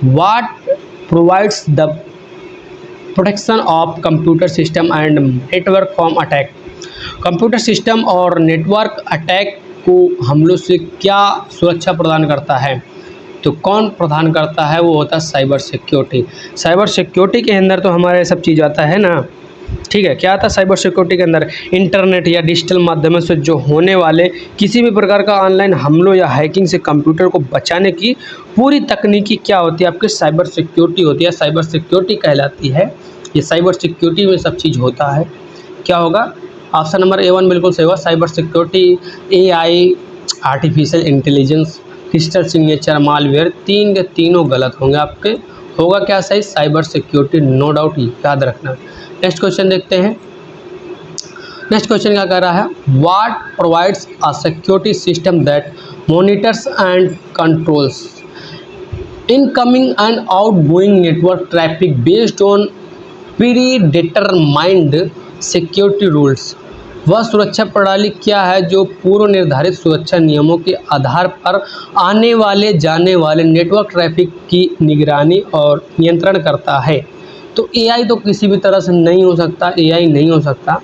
what provides the protection of computer system and network from attack. Computer system और नेटवर्क अटैक को हमलों से क्या सुरक्षा प्रदान करता है, तो कौन प्रदान करता है, वो होता है साइबर सिक्योरिटी। साइबर सिक्योरिटी के अंदर तो हमारे सब चीज़ आता है ना। ठीक है, क्या आता है साइबर सिक्योरिटी के अंदर, इंटरनेट या डिजिटल माध्यमों से जो होने वाले किसी भी प्रकार का ऑनलाइन हमलों या हैकिंग से कंप्यूटर को बचाने की पूरी तकनीकी क्या होती है, आपकी साइबर सिक्योरिटी होती है, साइबर सिक्योरिटी कहलाती है। ये साइबर सिक्योरिटी में सब चीज़ होता है। क्या होगा, ऑप्शन नंबर ए वन बिल्कुल सही होगा, cyber security, AI, artificial intelligence, digital signature, malware, तीन के तीनों गलत होंगे आपके। होगा क्या सही, साइबर सिक्योरिटी, नो डाउट, याद रखना। नेक्स्ट क्वेश्चन देखते हैं। नेक्स्ट क्वेश्चन क्या कह रहा है, what provides a security system that monitors and controls incoming and outgoing network traffic based on pre-determined security rules. वह सुरक्षा प्रणाली क्या है जो पूर्व निर्धारित सुरक्षा नियमों के आधार पर आने वाले जाने वाले नेटवर्क ट्रैफिक की निगरानी और नियंत्रण करता है। तो AI तो किसी भी तरह से नहीं हो सकता, AI नहीं हो सकता,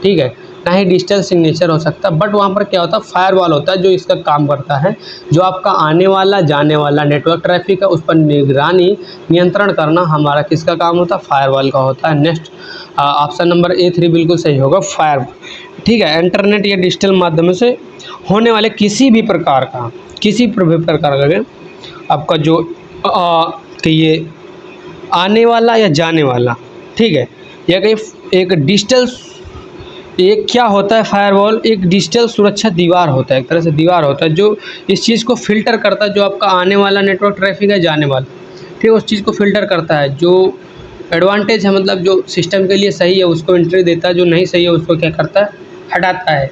ठीक है, ना ही डिजिटल सिग्नेचर हो सकता, बट वहाँ पर क्या होता है, फायरवॉल होता है जो इसका काम करता है, जो आपका आने वाला जाने वाला नेटवर्क ट्रैफिक है उस पर निगरानी नियंत्रण करना हमारा किसका काम होता है, फायरवॉल का होता है। Next option number A three बिल्कुल सही होगा, फायर। ठीक है, इंटरनेट या डिजिटल माध्यमों से होने वाले किसी भी प्रकार का आपका जो कि ये आने वाला या जाने वाला, ठीक है, या कहीं एक डिजिटल, एक क्या होता है फायरवॉल, एक डिजिटल सुरक्षा दीवार होता है, एक तरह से दीवार होता है जो इस चीज़ को फिल्टर करता है, जो आपका आने वाला नेटवर्क ट्रैफिक है, जाने वाला, ठीक है, उस चीज़ को फिल्टर करता है। जो एडवांटेज है, मतलब जो सिस्टम के लिए सही है उसको एंट्री देता है, जो नहीं सही है उसको क्या करता है, हटाता है।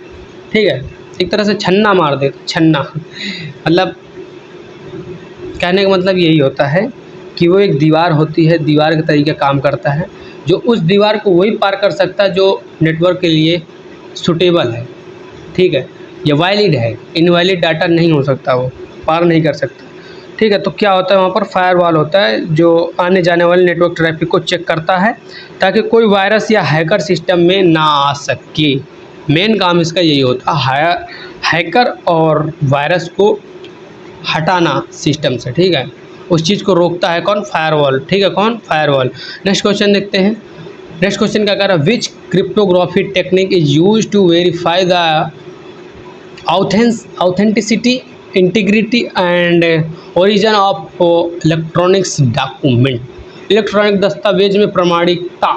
ठीक है, एक तरह से छन्ना मार देता, छन्ना मतलब कहने का मतलब यही होता है कि वो एक दीवार होती है, दीवार के तरीके काम करता है, जो उस दीवार को वही पार कर सकता है जो नेटवर्क के लिए सूटेबल है। ठीक है, ये वैलिड है, इनवैलिड डाटा नहीं हो सकता, वो पार नहीं कर सकता। ठीक है, तो क्या होता है, वहाँ पर फायरवॉल होता है जो आने जाने वाले नेटवर्क ट्रैफिक को चेक करता है ताकि कोई वायरस या हैकर सिस्टम में ना आ सके। मेन काम इसका यही होता है, हैकर और वायरस को हटाना सिस्टम से। ठीक है, उस चीज़ को रोकता है कौन, फायरवॉल। ठीक है, कौन, फायरवॉल। नेक्स्ट क्वेश्चन देखते हैं। नेक्स्ट क्वेश्चन क्या कह रहा है, which cryptography technique is use to verify the authenticity, integrity and origin of electronics document. Electronic दस्तावेज में प्रामाणिकता,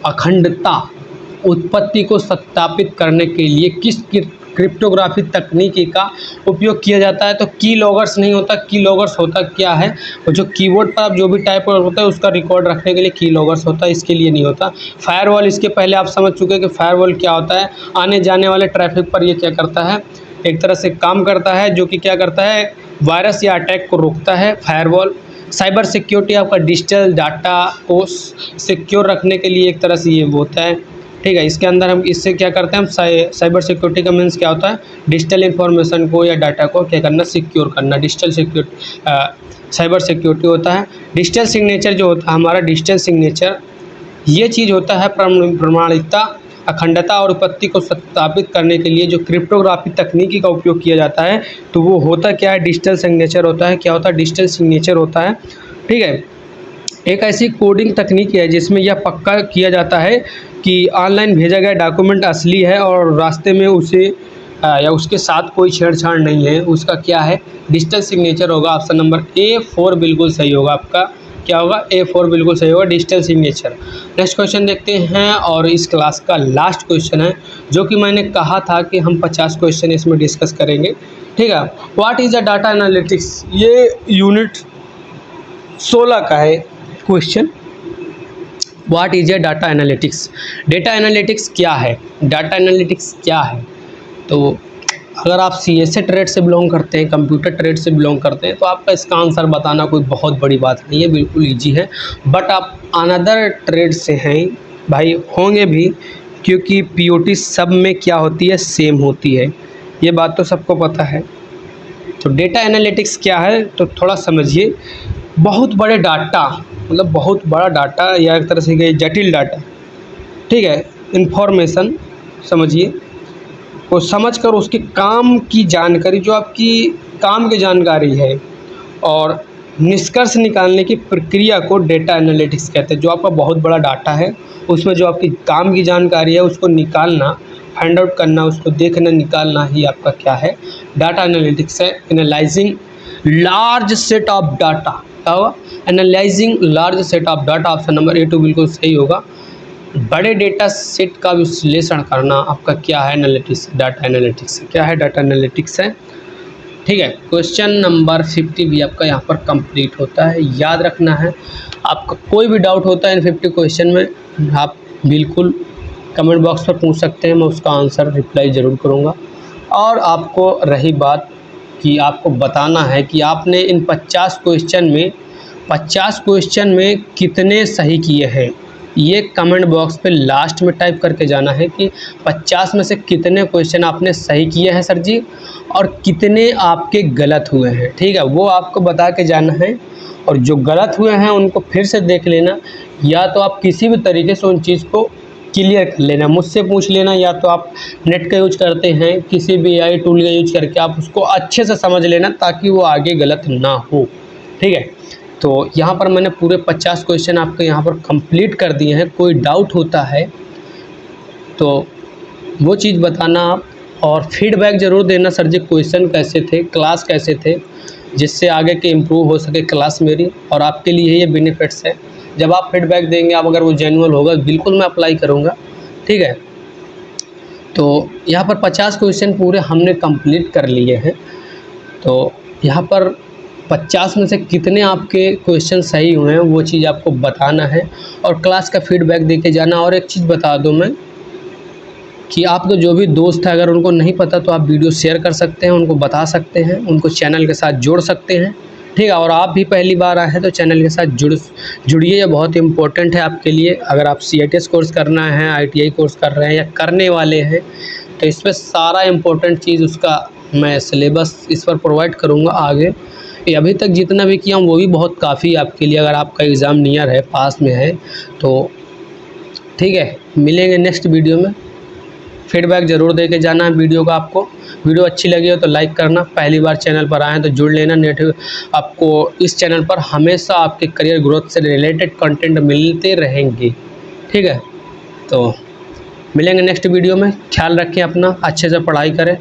अखंडता, उत्पत्ति को सत्यापित करने के लिए किस क्रिप्टोग्राफी तकनीकी का उपयोग किया जाता है, तो की लॉगर्स नहीं होता। की लॉगर्स होता क्या है, और जो कीबोर्ड पर आप जो भी टाइप होता है उसका रिकॉर्ड रखने के लिए की लॉगर्स होता है, इसके लिए नहीं होता। फायरवॉल, इसके पहले आप समझ चुके हैं कि फायरवॉल क्या होता है, आने जाने वाले ट्रैफिक पर ये क्या करता है, एक तरह से काम करता है, जो कि क्या करता है, वायरस या अटैक को रोकता है फायरवॉल। साइबर सिक्योरिटी आपका डिजिटल डाटा को सिक्योर रखने के लिए एक तरह से ये होता है। ठीक है, इसके अंदर हम इससे क्या करते हैं, हम साइबर सिक्योरिटी का मीन्स क्या होता है, डिजिटल इन्फॉर्मेशन को या डाटा को क्या करना, सिक्योर करना, डिजिटल सिक्योरिटी साइबर सिक्योरिटी होता है। डिजिटल सिग्नेचर जो होता है हमारा, डिजिटल सिग्नेचर ये चीज़ होता है प्रामाणिकता, अखंडता और उत्पत्ति को सत्यापित करने के लिए जो क्रिप्टोग्राफी तकनीकी का उपयोग किया जाता है, तो वो होता क्या है, डिजिटल सिग्नेचर होता है। क्या होता है, डिजिटल सिग्नेचर होता है। ठीक है, एक ऐसी कोडिंग तकनीक है जिसमें यह पक्का किया जाता है कि ऑनलाइन भेजा गया डॉक्यूमेंट असली है और रास्ते में उसे या उसके साथ कोई छेड़छाड़ नहीं है, उसका क्या है, डिजिटल सिग्नेचर होगा। ऑप्शन नंबर A4 बिल्कुल सही होगा आपका। क्या होगा, A4 बिल्कुल सही होगा, डिजिटल सिग्नेचर। नेक्स्ट क्वेश्चन देखते हैं, और इस क्लास का लास्ट क्वेश्चन है, जो कि मैंने कहा था कि हम 50 क्वेश्चन इसमें डिस्कस करेंगे। ठीक है, what is a data analytics. ये यूनिट 16 का है question. What is a data analytics? Data analytics क्या है? डाटा एनालिटिक्स क्या है? तो अगर आप CSA ट्रेड से बिलोंग करते हैं, कंप्यूटर ट्रेड से बिलोंग करते हैं, तो आपका इसका आंसर बताना कोई बहुत बड़ी बात नहीं है, बिल्कुल ईजी है। बट आप अनदर ट्रेड से हैं भाई, होंगे भी, क्योंकि POT सब में क्या होती है, सेम होती है, ये बात तो सबको पता है। तो डेटा एनालिटिक्स क्या है तो थोड़ा समझिए। बहुत बड़े डाटा, मतलब बहुत बड़ा डाटा या एक तरह से जटिल डाटा, ठीक है, इंफॉर्मेशन समझिए, को समझकर उसके काम की जानकारी, जो आपकी काम की जानकारी है, और निष्कर्ष निकालने की प्रक्रिया को डेटा एनालिटिक्स कहते हैं। जो आपका बहुत बड़ा डाटा है, उसमें जो आपकी काम की जानकारी है, उसको निकालना, फाइंड आउट करना, उसको देखना, निकालना ही आपका क्या है, डाटा एनालिटिक्स है। Analysing large set of data, क्या होगा, analysing large set of data. Option number A2 बिल्कुल सही होगा। बड़े डेटा सेट का विश्लेषण करना आपका क्या है, एनालिटिक्स, डाटा एनालिटिक्स। क्या है, डाटा एनालिटिक्स है, ठीक है। क्वेश्चन नंबर 50 भी आपका यहाँ पर कंप्लीट होता है। याद रखना है, आपका कोई भी डाउट होता है इन 50 क्वेश्चन में, आप बिल्कुल कमेंट बॉक्स पर पूछ सकते हैं, मैं उसका आंसर रिप्लाई ज़रूर करूँगा। और आपको रही बात कि आपको बताना है कि आपने इन 50 क्वेश्चन में कितने सही किए हैं, ये कमेंट बॉक्स पे लास्ट में टाइप करके जाना है कि 50 में से कितने क्वेश्चन आपने सही किए हैं सर जी, और कितने आपके गलत हुए हैं, ठीक है, वो आपको बता के जाना है। और जो गलत हुए हैं उनको फिर से देख लेना, या तो आप किसी भी तरीके से उन चीज़ को क्लियर कर लेना, मुझसे पूछ लेना, या तो आप नेट का यूज करते हैं, किसी भी AI टूल का यूज करके आप उसको अच्छे से समझ लेना, ताकि वो आगे गलत ना हो, ठीक है। तो यहाँ पर मैंने पूरे 50 क्वेश्चन आपके यहाँ पर कंप्लीट कर दिए हैं। कोई डाउट होता है तो वो चीज़ बताना आप, और फीडबैक ज़रूर देना, सर जी क्वेश्चन कैसे थे, क्लास कैसे थे, जिससे आगे के इम्प्रूव हो सके क्लास मेरी, और आपके लिए ये बेनिफिट्स है। जब आप फीडबैक देंगे, आप अगर वो जेन्युइन होगा, बिल्कुल मैं अप्लाई करूँगा, ठीक है। तो यहाँ पर 50 क्वेश्चन पूरे हमने कंप्लीट कर लिए हैं। तो यहाँ पर 50 में से कितने आपके क्वेश्चन सही हुए हैं, वो चीज़ आपको बताना है, और क्लास का फीडबैक दे के जाना। और एक चीज़ बता दूं मैं कि आपको जो भी दोस्त है, अगर उनको नहीं पता तो आप वीडियो शेयर कर सकते हैं, उनको बता सकते हैं, उनको चैनल के साथ जोड़ सकते हैं, ठीक है। और आप भी पहली बार आए हैं तो चैनल के साथ जुड़िए, ये बहुत इंपॉर्टेंट है आपके लिए। अगर आप CITS कोर्स करना है, ITI कोर्स कर रहे हैं या करने वाले हैं, तो इस पर सारा इम्पोर्टेंट चीज़ उसका मैं सिलेबस इस पर प्रोवाइड करूँगा आगे। अभी तक जितना भी किया हूँ वो भी बहुत काफ़ी आपके लिए, अगर आपका एग्ज़ाम नियर है, पास में है, तो ठीक है। मिलेंगे नेक्स्ट वीडियो में। फीडबैक ज़रूर दे के जाना है वीडियो का। आपको वीडियो अच्छी लगी हो तो लाइक करना, पहली बार चैनल पर आएँ तो जुड़ लेना। आपको इस चैनल पर हमेशा आपके करियर ग्रोथ से रिलेटेड कंटेंट मिलते रहेंगे, ठीक है। तो मिलेंगे नेक्स्ट वीडियो में। ख्याल रखें अपना, अच्छे से पढ़ाई करें।